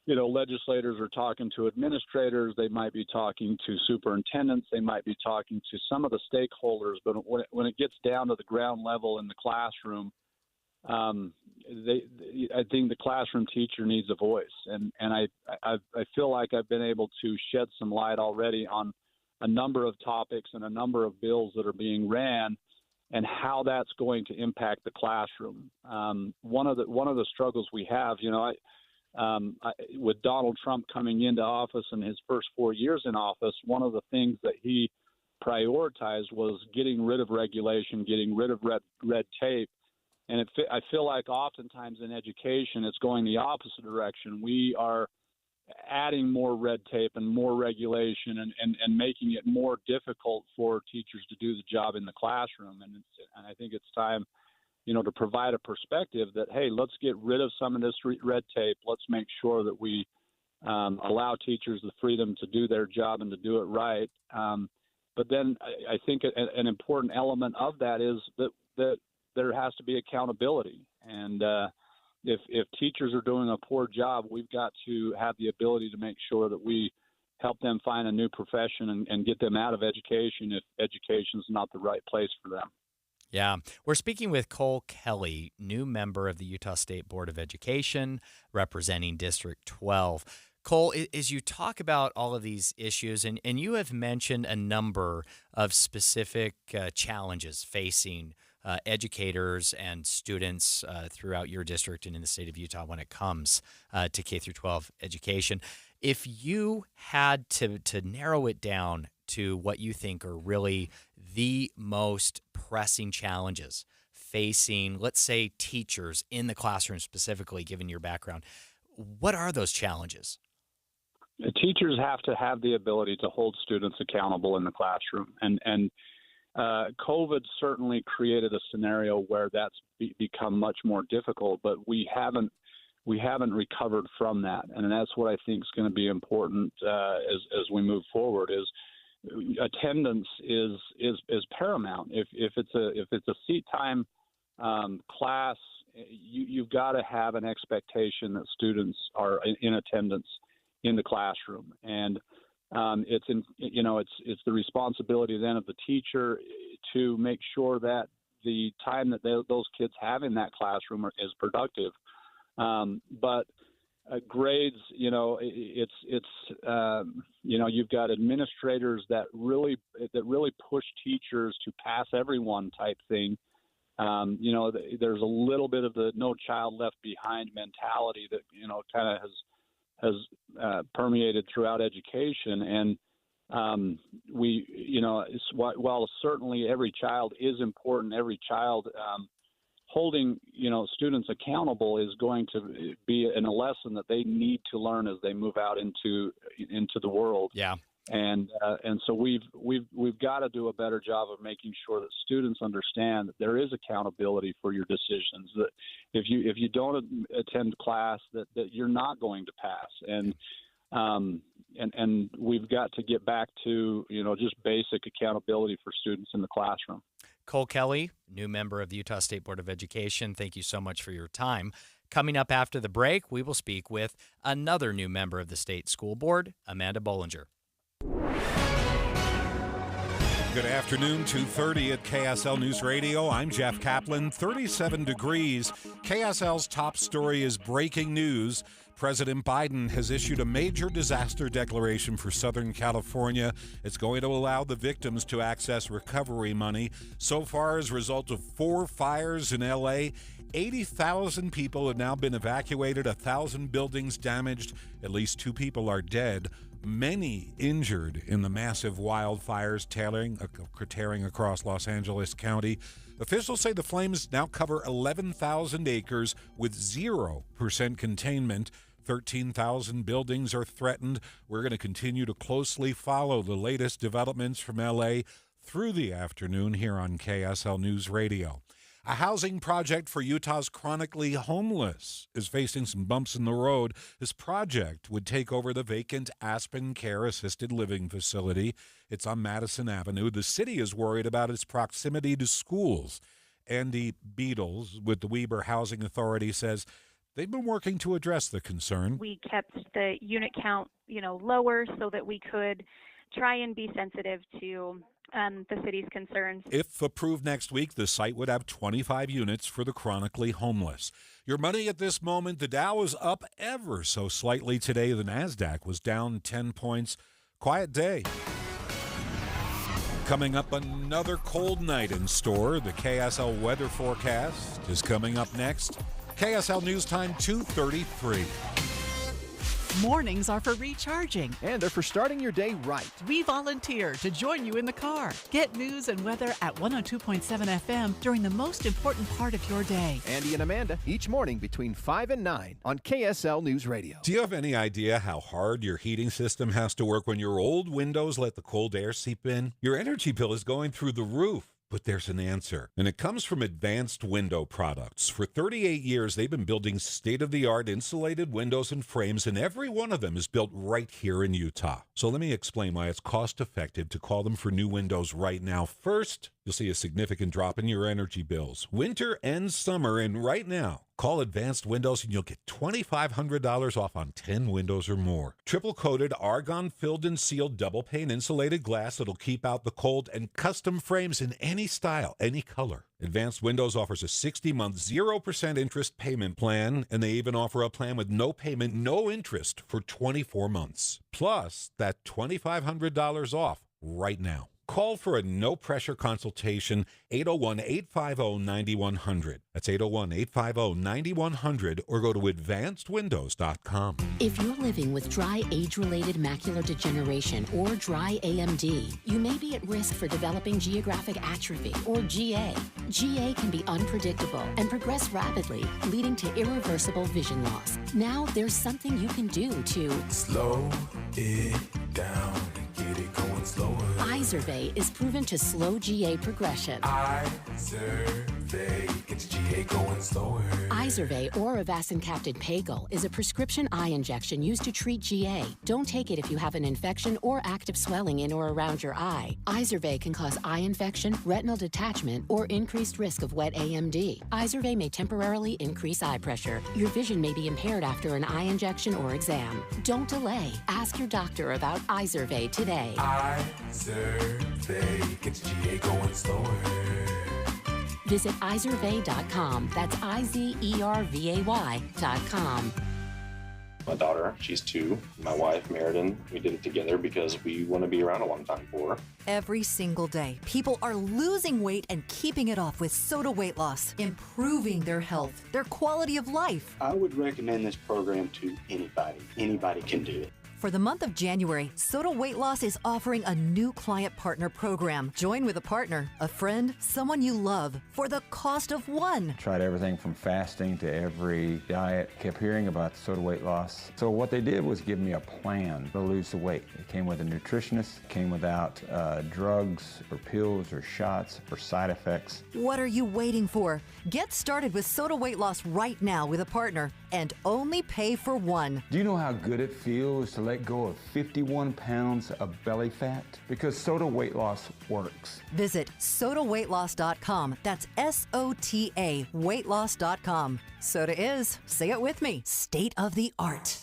legislators are talking to administrators, they might be talking to superintendents, they might be talking to some of the stakeholders, but when it gets down to the ground level in the classroom, I think the classroom teacher needs a voice, and I feel like I've been able to shed some light already on a number of topics and a number of bills that are being ran, and how that's going to impact the classroom. One of the struggles we have, with Donald Trump coming into office in his first 4 years in office, one of the things that he prioritized was getting rid of regulation, getting rid of red tape. And I feel like oftentimes in education, it's going the opposite direction. We are adding more red tape and more regulation and making it more difficult for teachers to do the job in the classroom. And I think it's time, to provide a perspective that, hey, let's get rid of some of this red tape. Let's make sure that we allow teachers the freedom to do their job and to do it right. But then I think an important element of that is that there has to be accountability. And if teachers are doing a poor job, we've got to have the ability to make sure that we help them find a new profession and get them out of education if education is not the right place for them. Yeah. We're speaking with Cole Kelly, new member of the Utah State Board of Education, representing District 12. Cole, as you talk about all of these issues, and you have mentioned a number of specific challenges facing educators and students throughout your district and in the state of Utah when it comes to K-12 education. If you had to narrow it down to what you think are really the most pressing challenges facing, let's say, teachers in the classroom specifically, given your background, what are those challenges? Teachers have to have the ability to hold students accountable in the classroom. And COVID certainly created a scenario where that's become much more difficult, but we haven't recovered from that. And that's what I think is going to be important as we move forward is attendance is paramount. If it's a seat time class, you've got to have an expectation that students are in attendance in the classroom, and it's the responsibility then of the teacher to make sure that the time that those kids have in that classroom is productive. But grades, you've got administrators that really push teachers to pass everyone type thing. There's a little bit of the no child left behind mentality that kind of has permeated throughout education. And while certainly every child is important, every child holding students accountable is going to be a lesson that they need to learn as they move out into the world. Yeah. And so we've got to do a better job of making sure that students understand that there is accountability for your decisions. That if you don't attend class, that you're not going to pass. And we've got to get back to just basic accountability for students in the classroom. Cole Kelly, new member of the Utah State Board of Education, thank you so much for your time. Coming up after the break, we will speak with another new member of the State School Board, Amanda Bollinger. Good afternoon, 2:30 at KSL News Radio. I'm Jeff Kaplan. 37 degrees. KSL's top story is breaking news. President Biden has issued a major disaster declaration for Southern California. It's going to allow the victims to access recovery money. So far, as a result of 4 fires in L.A., 80,000 people have now been evacuated, 1,000 buildings damaged, at least 2 people are dead. Many injured in the massive wildfires tearing across Los Angeles County. Officials say the flames now cover 11,000 acres with 0% containment. 13,000 buildings are threatened. We're going to continue to closely follow the latest developments from L.A. through the afternoon here on KSL News Radio. A housing project for Utah's chronically homeless is facing some bumps in the road. This project would take over the vacant Aspen Care Assisted Living Facility. It's on Madison Avenue. The city is worried about its proximity to schools. Andy Beadles with the Weber Housing Authority says they've been working to address the concern. We kept the unit count, lower so that we could try and be sensitive to the city's concerns. If approved next week, the site would have 25 units for the chronically homeless. Your money at this moment, the Dow is up ever so slightly today. The NASDAQ was down 10 points. Quiet day. Coming up, another cold night in store. The KSL weather forecast is coming up next. KSL News Time 2:33. Mornings are for recharging. And they're for starting your day right. We volunteer to join you in the car. Get news and weather at 102.7 FM during the most important part of your day. Andy and Amanda, each morning between 5 and 9 on KSL News Radio. Do you have any idea how hard your heating system has to work when your old windows let the cold air seep in? Your energy bill is going through the roof. But there's an answer, and it comes from Advanced Window Products. For 38 years, they've been building state-of-the-art insulated windows and frames, and every one of them is built right here in Utah. So let me explain why it's cost-effective to call them for new windows right now. First, you'll see a significant drop in your energy bills, winter and summer, and right now, call Advanced Windows and you'll get $2,500 off on 10 windows or more. Triple-coated, argon-filled and sealed double-pane insulated glass that'll keep out the cold, and custom frames in any style, any color. Advanced Windows offers a 60-month, 0% interest payment plan, and they even offer a plan with no payment, no interest for 24 months. Plus, that $2,500 off right now. Call for a no-pressure consultation, 801-850-9100. That's 801-850-9100, or go to advancedwindows.com. If you're living with dry age-related macular degeneration or dry AMD, you may be at risk for developing geographic atrophy or GA. GA can be unpredictable and progress rapidly, leading to irreversible vision loss. Now there's something you can do to slow it down and get it going slower. Izervay is proven to slow GA progression. Izervay gets GA going slower. Izervay or avacincaptad pagel is a prescription eye injection used to treat GA. Don't take it if you have an infection or active swelling in or around your eye. Izervay can cause eye infection, retinal detachment, or increased risk of wet AMD. Izervay may temporarily increase eye pressure. Your vision may be impaired after an eye injection or exam. Don't delay. Ask your doctor about Izervay today. Izervay gets GA going slower. Visit Izervay.com. That's IZERVAY.com. My daughter, she's 2. My wife, Meriden, we did it together because we want to be around a long time for her. Every single day, people are losing weight and keeping it off with Soda Weight Loss, improving their health, their quality of life. I would recommend this program to anybody. Anybody can do it. For the month of January, Soda Weight Loss is offering a new client partner program. Join with a partner, a friend, someone you love for the cost of one. Tried everything from fasting to every diet. Kept hearing about Soda Weight Loss. So what they did was give me a plan to lose the weight. It came with a nutritionist, came without drugs or pills or shots or side effects. What are you waiting for? Get started with Soda Weight Loss right now with a partner and only pay for one. Do you know how good it feels to let go of 51 pounds of belly fat? Because Soda Weight Loss works. Visit sodaweightloss.com. That's SOTA weightloss.com. Soda is, say it with me, state of the art.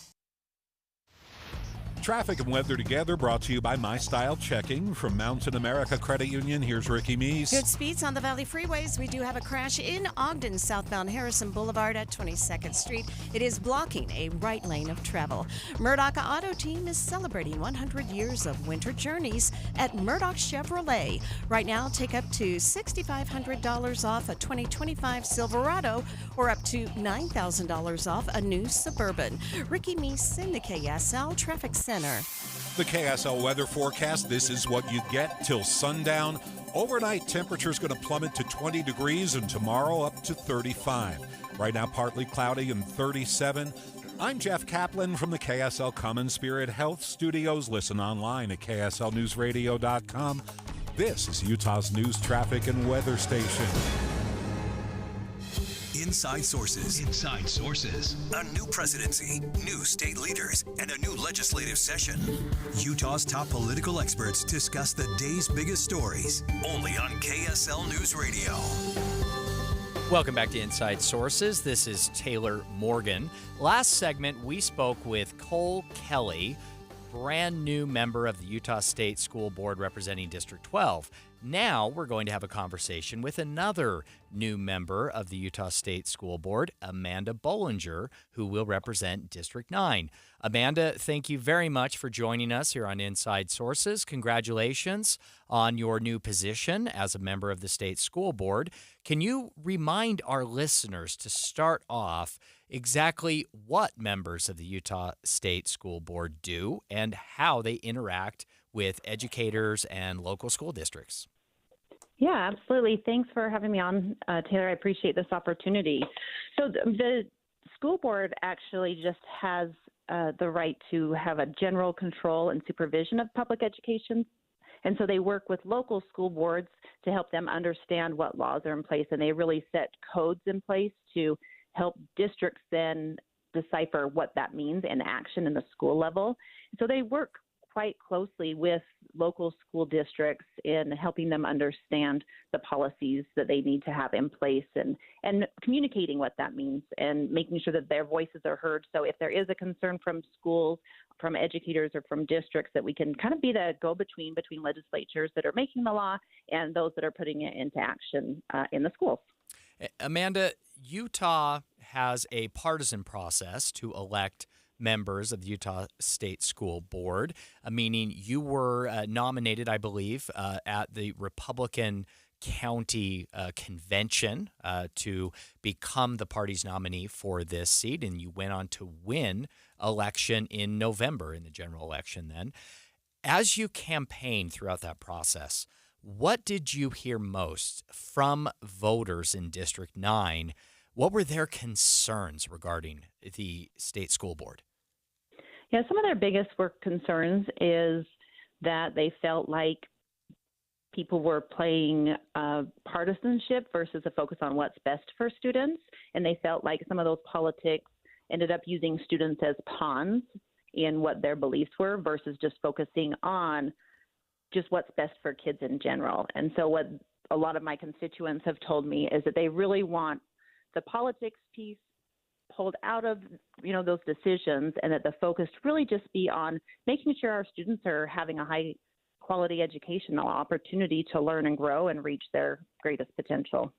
Traffic and weather together brought to you by My Style Checking from Mountain America Credit Union. Here's Ricky Meese. Good speeds on the Valley freeways. We do have a crash in Ogden, southbound Harrison Boulevard at 22nd Street. It is blocking a right lane of travel. Murdoch Auto Team is celebrating 100 years of winter journeys at Murdoch Chevrolet. Right now, take up to $6,500 off a 2025 Silverado or up to $9,000 off a new Suburban. Ricky Meese in the KSL Traffic Center. The KSL weather forecast. This is what you get till sundown. Overnight temperature is going to plummet to 20 degrees and tomorrow up to 35. Right now partly cloudy and 37. I'm Jeff Kaplan from the KSL Common Spirit Health Studios. Listen online at kslnewsradio.com. This is Utah's news, traffic, and weather station. Inside Sources. Inside Sources. A new presidency, new state leaders, and a new legislative session. Utah's top political experts discuss the day's biggest stories. Only on KSL News Radio. Welcome back to Inside Sources. This is Taylor Morgan. Last segment, we spoke with Cole Kelly, brand new member of the Utah State School Board representing District 12. Now we're going to have a conversation with another new member of the Utah State School Board, Amanda Bollinger, who will represent District 9. Amanda, thank you very much for joining us here on Inside Sources. Congratulations on your new position as a member of the State School Board. Can you remind our listeners to start off exactly what members of the Utah State School Board do and how they interact with educators and local school districts? Yeah, absolutely. Thanks for having me on, Taylor. I appreciate this opportunity. So the school board actually just has the right to have a general control and supervision of public education. And so they work with local school boards to help them understand what laws are in place. And they really set codes in place to help districts then decipher what that means in action in the school level. So they work quite closely with local school districts in helping them understand the policies that they need to have in place and communicating what that means and making sure that their voices are heard. So if there is a concern from schools, from educators, or from districts, that we can kind of be the go-between between legislatures that are making the law and those that are putting it into action in the schools. Amanda, Utah has a partisan process to elect members of the Utah State School Board, meaning you were nominated, I believe, at the Republican County Convention to become the party's nominee for this seat, and you went on to win election in November in the general election then. As you campaigned throughout that process, what did you hear most from voters in District 9? What were their concerns regarding the state school board? Yeah, some of their biggest concerns is that they felt like people were playing partisanship versus a focus on what's best for students. And they felt like some of those politics ended up using students as pawns in what their beliefs were versus just focusing on just what's best for kids in general. And so what a lot of my constituents have told me is that they really want the politics piece pulled out of, those decisions, and that the focus really just be on making sure our students are having a high quality educational opportunity to learn and grow and reach their greatest potential.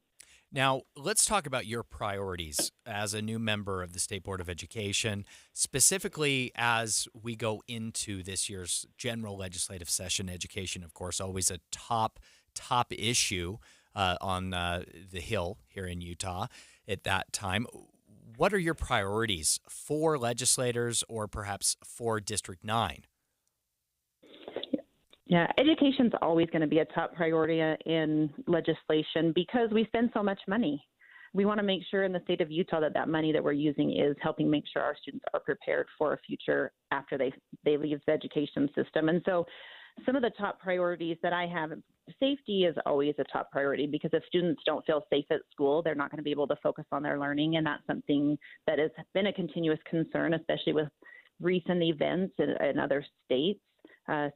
Now, let's talk about your priorities as a new member of the State Board of Education, specifically as we go into this year's general legislative session. Education, of course, always a top issue on the Hill here in Utah at that time. What are your priorities for legislators or perhaps for District 9? Yeah, education's always going to be a top priority in legislation because we spend so much money. We want to make sure in the state of Utah that money that we're using is helping make sure our students are prepared for a future after they leave the education system. And so some of the top priorities that I have, safety is always a top priority because if students don't feel safe at school, they're not going to be able to focus on their learning. And that's something that has been a continuous concern, especially with recent events in other states.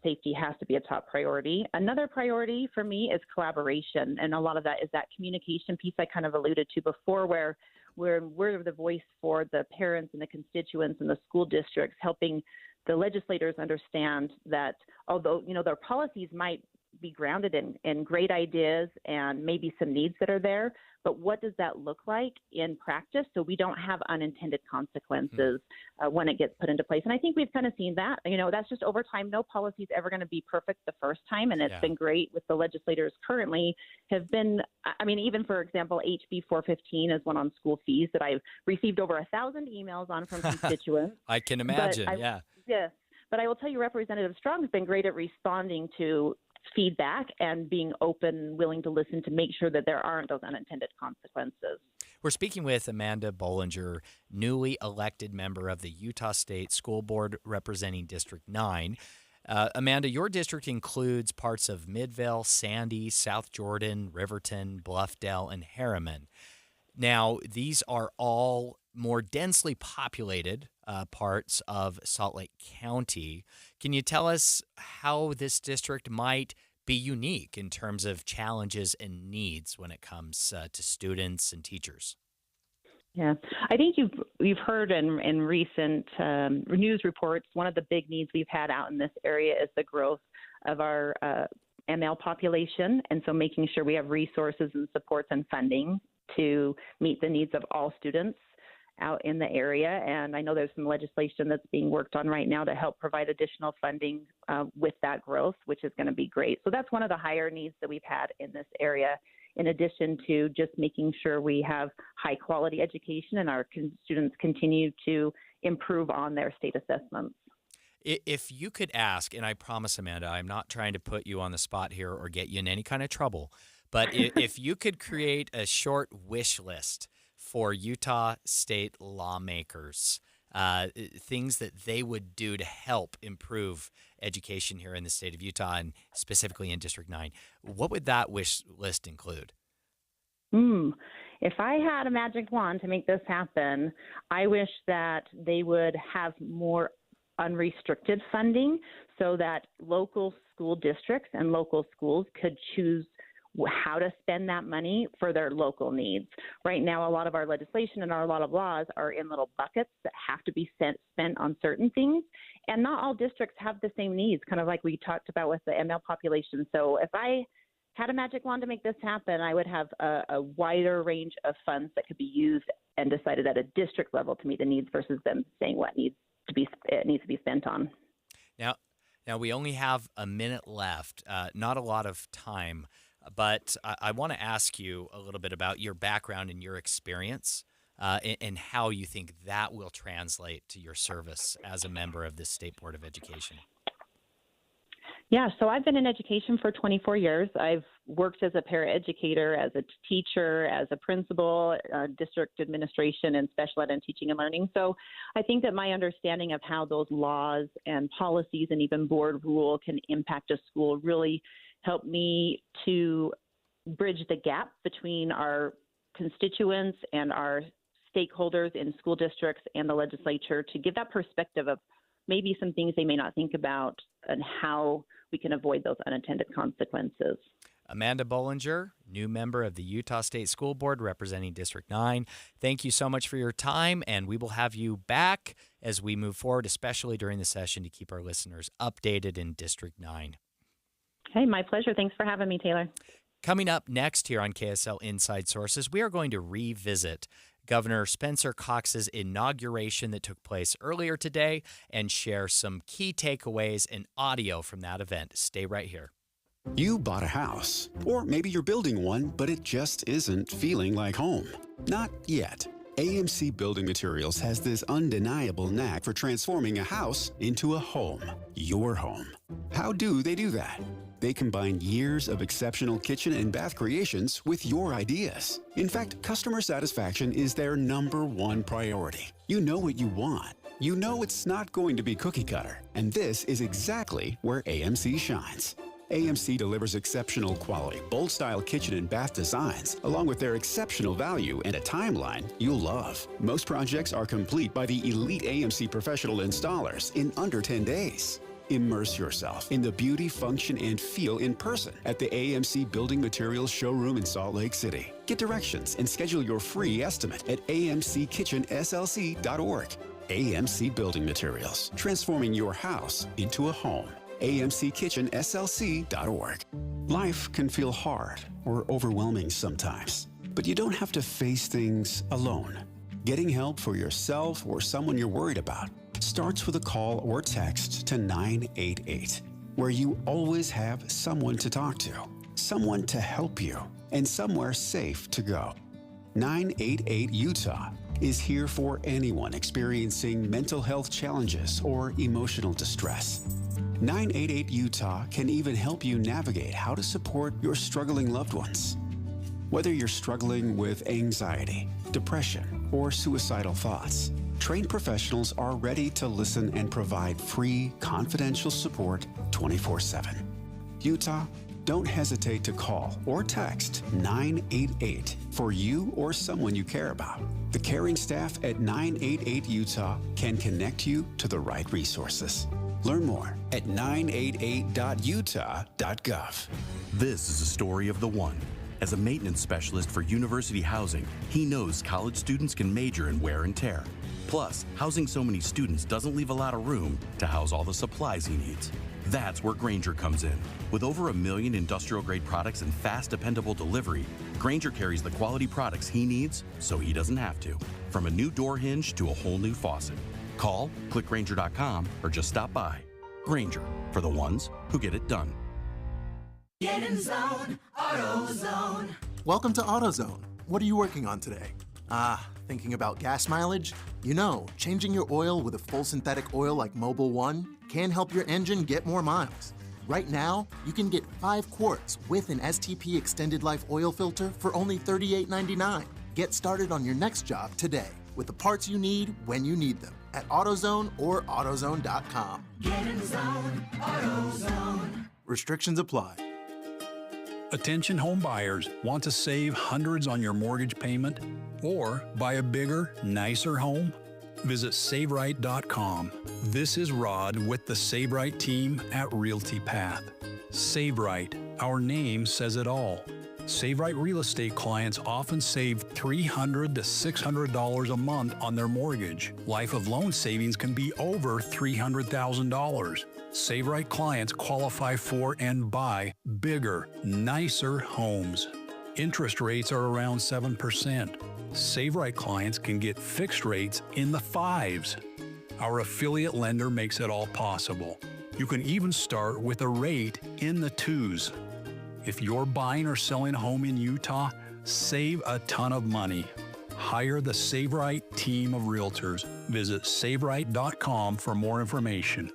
Safety has to be a top priority. Another priority for me is collaboration, and a lot of that is that communication piece I kind of alluded to before, where we're the voice for the parents and the constituents and the school districts, helping the legislators understand that although their policies might be grounded in great ideas and maybe some needs that are there, but what does that look like in practice so we don't have unintended consequences when it gets put into place? And I think we've kind of seen that. That's just over time. No policy is ever going to be perfect the first time, and it's been great with the legislators currently have been, even for example, HB 415 is one on school fees that I've received over 1,000 emails on from constituents. I can imagine, Yes, but I will tell you Representative Strong has been great at responding to feedback and being open, willing to listen to make sure that there aren't those unintended consequences. We're speaking with Amanda Bollinger, newly elected member of the Utah State School Board representing District 9. Amanda, your district includes parts of Midvale, Sandy, South Jordan, Riverton, Bluffdale, and Harriman. Now, these are all more densely populated parts of Salt Lake County. Can you tell us how this district might be unique in terms of challenges and needs when it comes to students and teachers? Yeah, I think you've heard in recent news reports, one of the big needs we've had out in this area is the growth of our ML population, and so making sure we have resources and supports and funding to meet the needs of all students out in the area. And I know there's some legislation that's being worked on right now to help provide additional funding with that growth, which is going to be great. So that's one of the higher needs that we've had in this area, in addition to just making sure we have high quality education and our students continue to improve on their state assessments. If you could ask, and I promise, Amanda, I'm not trying to put you on the spot here or get you in any kind of trouble, but if you could create a short wish list for Utah state lawmakers, things that they would do to help improve education here in the state of Utah and specifically in District 9, what would that wish list include? If I had a magic wand to make this happen, I wish that they would have more unrestricted funding so that local school districts and local schools could choose how to spend that money for their local needs. Right now, a lot of our legislation and a lot of laws are in little buckets that have to be spent on certain things. And not all districts have the same needs, kind of like we talked about with the ML population. So if I had a magic wand to make this happen, I would have a wider range of funds that could be used and decided at a district level to meet the needs versus them saying what needs to be spent on. Now we only have a minute left, not a lot of time. But I want to ask you a little bit about your background and your experience and how you think that will translate to your service as a member of the State Board of Education. Yeah, so I've been in education for 24 years. I've worked as a paraeducator, as a teacher, as a principal, district administration, and special ed and teaching and learning. So I think that my understanding of how those laws and policies and even board rule can impact a school really helped me to bridge the gap between our constituents and our stakeholders in school districts and the legislature to give that perspective of maybe some things they may not think about and how we can avoid those unintended consequences. Amanda Bollinger, new member of the Utah State School Board representing District 9. Thank you so much for your time, and we will have you back as we move forward, especially during the session, to keep our listeners updated in District 9. Hey, my pleasure. Thanks for having me, Taylor. Coming up next here on KSL Inside Sources, we are going to revisit Governor Spencer Cox's inauguration that took place earlier today and share some key takeaways and audio from that event. Stay right here. You bought a house, or maybe you're building one, but it just isn't feeling like home. Not yet. AMC Building Materials has this undeniable knack for transforming a house into a home, your home. How do they do that? They combine years of exceptional kitchen and bath creations with your ideas. In fact, customer satisfaction is their #1 priority. You know what you want. You know it's not going to be cookie cutter, and this is exactly where AMC shines. AMC delivers exceptional quality, bold-style kitchen and bath designs, along with their exceptional value and a timeline you'll love. Most projects are complete by the elite AMC professional installers in under 10 days. Immerse yourself in the beauty, function, and feel in person at the AMC Building Materials showroom in Salt Lake City. Get directions and schedule your free estimate at amckitchenslc.org. AMC Building Materials, transforming your house into a home. amckitchenslc.org. Life can feel hard or overwhelming sometimes, but you don't have to face things alone. Getting help for yourself or someone you're worried about starts with a call or text to 988, where you always have someone to talk to, someone to help you, and somewhere safe to go. 988 Utah is here for anyone experiencing mental health challenges or emotional distress. 988 Utah can even help you navigate how to support your struggling loved ones. Whether you're struggling with anxiety, depression, or suicidal thoughts, trained professionals are ready to listen and provide free, confidential support 24/7. Utah, don't hesitate to call or text 988 for you or someone you care about. The caring staff at 988 Utah can connect you to the right resources. Learn more at 988.utah.gov. This is a story of the one. As a maintenance specialist for University Housing, he knows college students can major in wear and tear. Plus, housing so many students doesn't leave a lot of room to house all the supplies he needs. That's where Grainger comes in. With over 1 million industrial-grade products and fast, dependable delivery, Grainger carries the quality products he needs so he doesn't have to. From a new door hinge to a whole new faucet. Call, click Grainger.com, or just stop by. Grainger, for the ones who get it done. Get in zone, AutoZone. Welcome to AutoZone. What are you working on today? Thinking about gas mileage? You know, changing your oil with a full synthetic oil like Mobil 1 can help your engine get more miles. Right now, you can get 5 quarts with an STP Extended Life oil filter for only $38.99. Get started on your next job today with the parts you need when you need them at AutoZone or AutoZone.com. Get in zone, AutoZone. Restrictions apply. Attention home buyers, want to save hundreds on your mortgage payment or buy a bigger, nicer home? Visit SaveRight.com. This is Rod with the SaveRight team at Realty Path. SaveRight, our name says it all. SaveRight real estate clients often save $300 to $600 a month on their mortgage. Life of loan savings can be over $300,000. SaveRight clients qualify for and buy bigger, nicer homes. Interest rates are around 7%. SaveRight clients can get fixed rates in the 5s. Our affiliate lender makes it all possible. You can even start with a rate in the 2s. If you're buying or selling a home in Utah, save a ton of money. Hire the SaveRight team of realtors. Visit SaveRight.com for more information.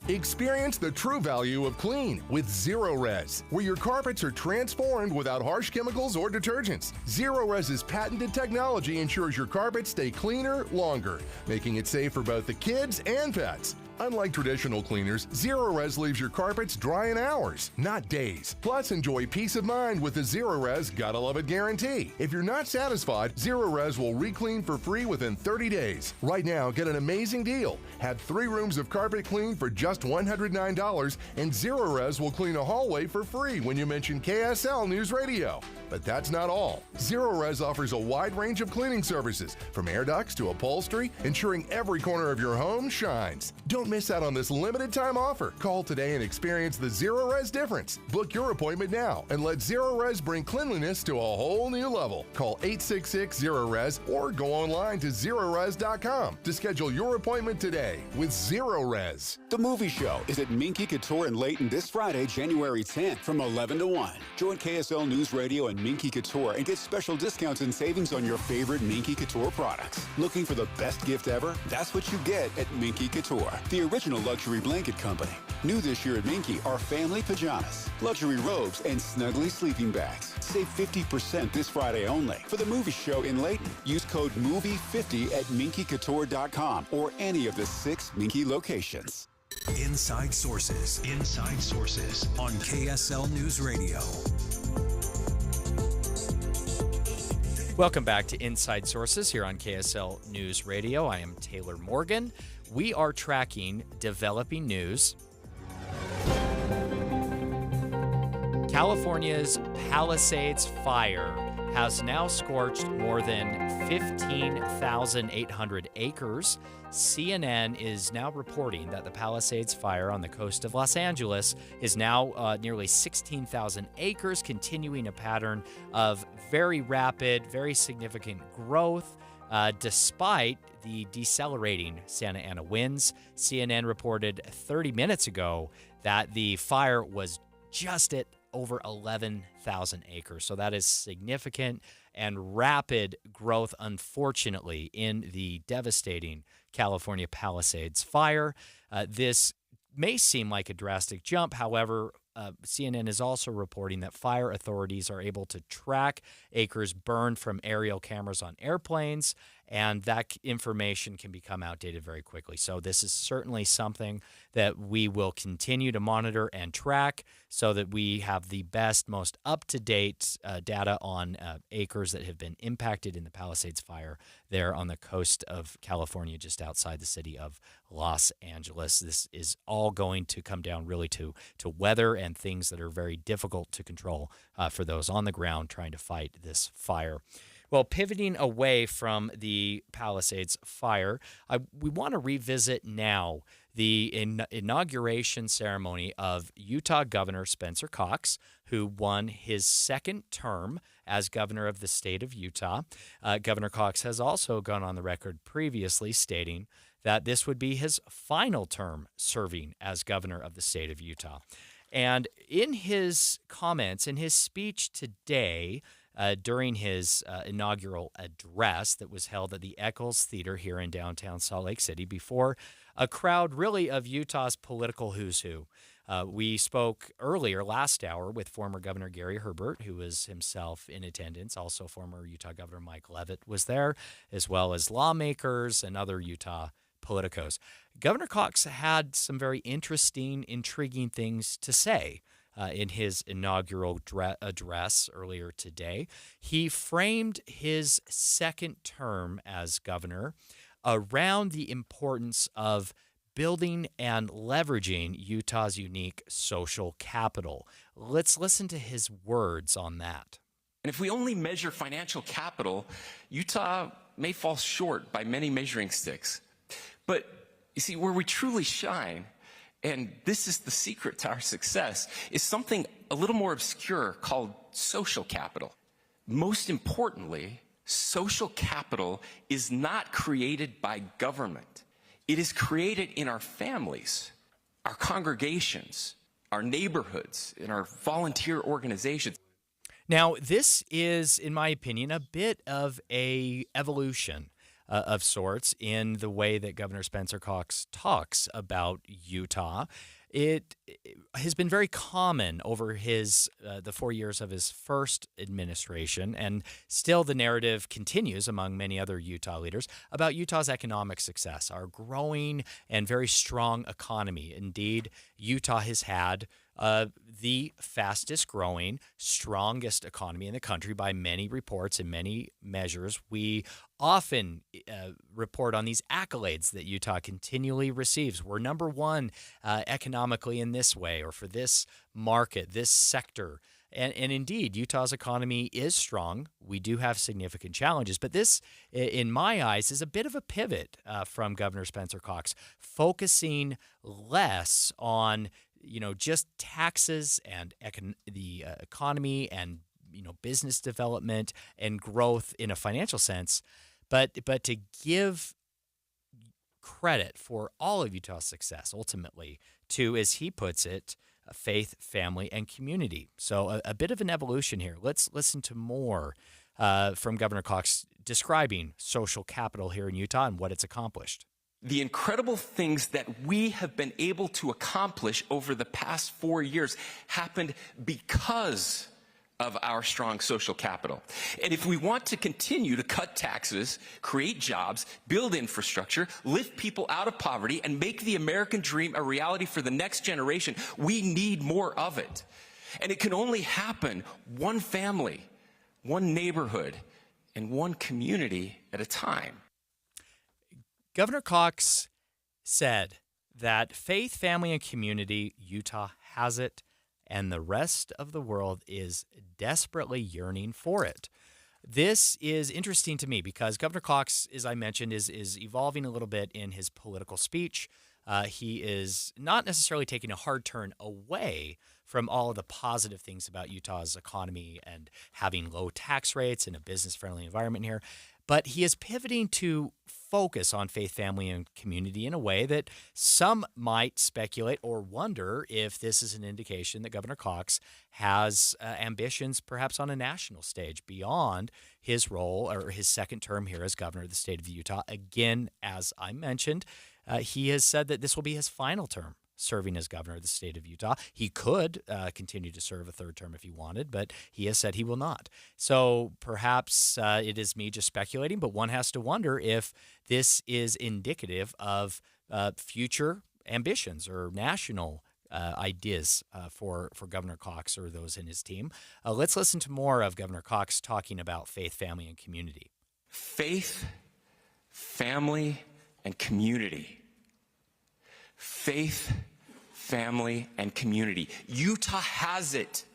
Experience the true value of clean with Zero-Res, where your carpets are transformed without harsh chemicals or detergents. Zero-Res's patented technology ensures your carpets stay cleaner longer, making it safe for both the kids and pets. Unlike traditional cleaners, Zero-Res leaves your carpets dry in hours, not days. Plus, enjoy peace of mind with the Zero-Res Gotta Love It guarantee. If you're not satisfied, Zero-Res will re-clean for free within 30 days. Right now, get an amazing deal. Have 3 rooms of carpet cleaned for just $109, and Zero-Res will clean a hallway for free when you mention KSL News Radio. But that's not all. Zero-Res offers a wide range of cleaning services, from air ducts to upholstery, ensuring every corner of your home shines. Don't miss out on this limited time offer. Call today and experience the Zero Res difference. Book your appointment now and let Zero Res bring cleanliness to a whole new level. Call 866-ZERO-RES or go online to ZeroRes.com to schedule your appointment today with Zero Res. The Movie Show is at Minky Couture in Layton this Friday, January 10th from 11 to 1. Join KSL News Radio and Minky Couture and get special discounts and savings on your favorite Minky Couture products. Looking for the best gift ever? That's what you get at Minky Couture, the original luxury blanket company. New this year at Minky are family pajamas, luxury robes, and snuggly sleeping bags. Save 50% this Friday only. For The Movie Show in Layton, use code MOVIE50 at minkycouture.com or any of the 6 Minky locations. Inside Sources. Inside Sources on KSL News Radio. Welcome back to Inside Sources here on KSL News Radio. I am Taylor Morgan. We are tracking developing news. California's Palisades fire has now scorched more than 15,800 acres. CNN is now reporting that the Palisades fire on the coast of Los Angeles is now nearly 16,000 acres, continuing a pattern of very rapid, very significant growth. Despite the decelerating Santa Ana winds, CNN reported 30 minutes ago that the fire was just at over 11,000 acres. So that is significant and rapid growth, unfortunately, in the devastating California Palisades fire. This may seem like a drastic jump. However, CNN is also reporting that fire authorities are able to track acres burned from aerial cameras on airplanes, and that information can become outdated very quickly. So this is certainly something that we will continue to monitor and track so that we have the best, most up-to-date data on acres that have been impacted in the Palisades fire there on the coast of California, just outside the city of Los Angeles. This is all going to come down really to weather and things that are very difficult to control for those on the ground trying to fight this fire. Well, pivoting away from the Palisades fire, we want to revisit now the inauguration ceremony of Utah Governor Spencer Cox, who won his second term as governor of the state of Utah. Governor Cox has also gone on the record previously stating that this would be his final term serving as governor of the state of Utah. And in his comments, in his speech today, during his inaugural address that was held at the Eccles Theater here in downtown Salt Lake City before a crowd really of Utah's political who's who. We spoke earlier last hour with former Governor Gary Herbert, who was himself in attendance. Also former Utah Governor Mike Leavitt was there, as well as lawmakers and other Utah politicos. Governor Cox had some very interesting, intriguing things to say. In his inaugural address earlier today. He framed his second term as governor around the importance of building and leveraging Utah's unique social capital. Let's listen to his words on that. And if we only measure financial capital, Utah may fall short by many measuring sticks. But you see, where we truly shine, and this is the secret to our success, is something a little more obscure called social capital. Most importantly, social capital is not created by government. It is created in our families, our congregations, our neighborhoods, in our volunteer organizations. Now, this is, in my opinion, a bit of an evolution of sorts in the way that Governor Spencer Cox talks about Utah. It has been very common over the 4 years of his first administration, and still the narrative continues among many other Utah leaders about Utah's economic success, our growing and very strong economy. Indeed, Utah has had the fastest growing, strongest economy in the country by many reports and many measures. We often report on these accolades that Utah continually receives. We're number one economically in this way or for this market, this sector. And indeed, Utah's economy is strong. We do have significant challenges. But this, in my eyes, is a bit of a pivot from Governor Spencer Cox, focusing less on just taxes and the economy and business development and growth in a financial sense, but to give credit for all of Utah's success ultimately to, as he puts it, faith, family, and community. So a bit of an evolution here. Let's listen to more from Governor Cox describing social capital here in Utah and what it's accomplished. The incredible things that we have been able to accomplish over the past 4 years happened because of our strong social capital. And if we want to continue to cut taxes, create jobs, build infrastructure, lift people out of poverty, and make the American dream a reality for the next generation, we need more of it. And it can only happen one family, one neighborhood, and one community at a time. Governor Cox said that faith, family, and community, Utah has it, and the rest of the world is desperately yearning for it. This is interesting to me because Governor Cox, as I mentioned, is evolving a little bit in his political speech. He is not necessarily taking a hard turn away from all of the positive things about Utah's economy and having low tax rates and a business-friendly environment here. But he is pivoting to focus on faith, family, and community in a way that some might speculate or wonder if this is an indication that Governor Cox has ambitions perhaps on a national stage beyond his role or his second term here as governor of the state of Utah. Again, as I mentioned, he has said that this will be his final term serving as governor of the state of Utah. He could continue to serve a third term if he wanted, but he has said he will not. So perhaps it is me just speculating, but one has to wonder if this is indicative of future ambitions or national ideas for Governor Cox or those in his team. Let's listen to more of Governor Cox talking about faith, family, and community. Faith, family, and community. Faith, family, and community. Utah has it,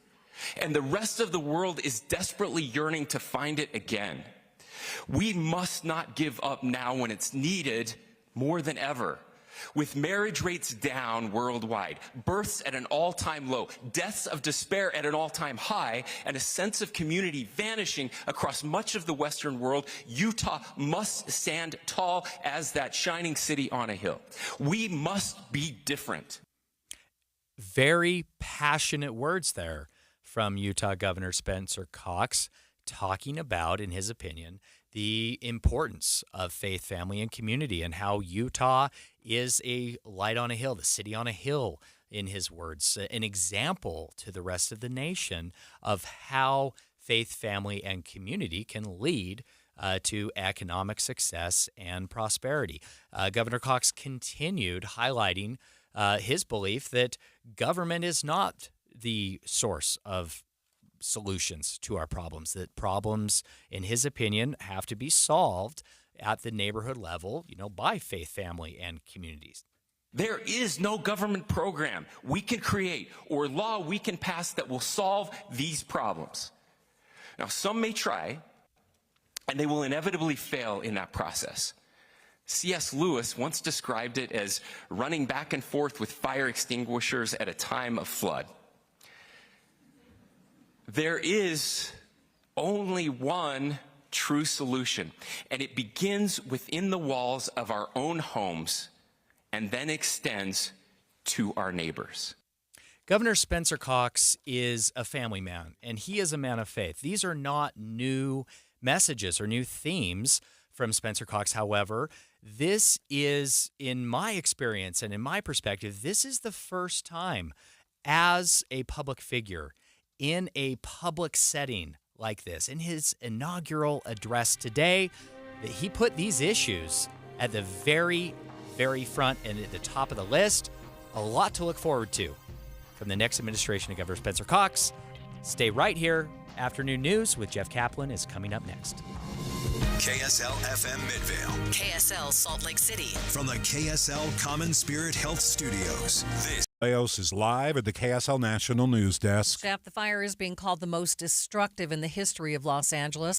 and the rest of the world is desperately yearning to find it again. We must not give up now when it's needed more than ever. With marriage rates down worldwide, births at an all-time low, deaths of despair at an all-time high, and a sense of community vanishing across much of the Western world, Utah must stand tall as that shining city on a hill. We must be different. Very passionate words there from Utah Governor Spencer Cox, talking about, in his opinion, the importance of faith, family, and community, and how Utah is a light on a hill, the city on a hill, in his words, an example to the rest of the nation of how faith, family, and community can lead to economic success and prosperity. Governor Cox continued highlighting his belief that government is not the source of solutions to our problems, that problems, in his opinion, have to be solved at the neighborhood level, by faith, family, and communities. There is no government program we can create or law we can pass that will solve these problems. Now, some may try, and they will inevitably fail in that process. C.S. Lewis once described it as running back and forth with fire extinguishers at a time of flood. There is only one true solution, and it begins within the walls of our own homes and then extends to our neighbors. Governor Spencer Cox is a family man, and he is a man of faith. These are not new messages or new themes from Spencer Cox. However, this is, in my experience and in my perspective, this is the first time as a public figure in a public setting like this, in his inaugural address today, that he put these issues at the very, very front and at the top of the list. A lot to look forward to from the next administration of Governor Spencer Cox. Stay right here. Afternoon News with Jeff Kaplan is coming up next. KSL FM Midvale. KSL Salt Lake City. From the KSL Common Spirit Health Studios. This Leos is live at the KSL National News Desk. Jeff, the fire is being called the most destructive in the history of Los Angeles.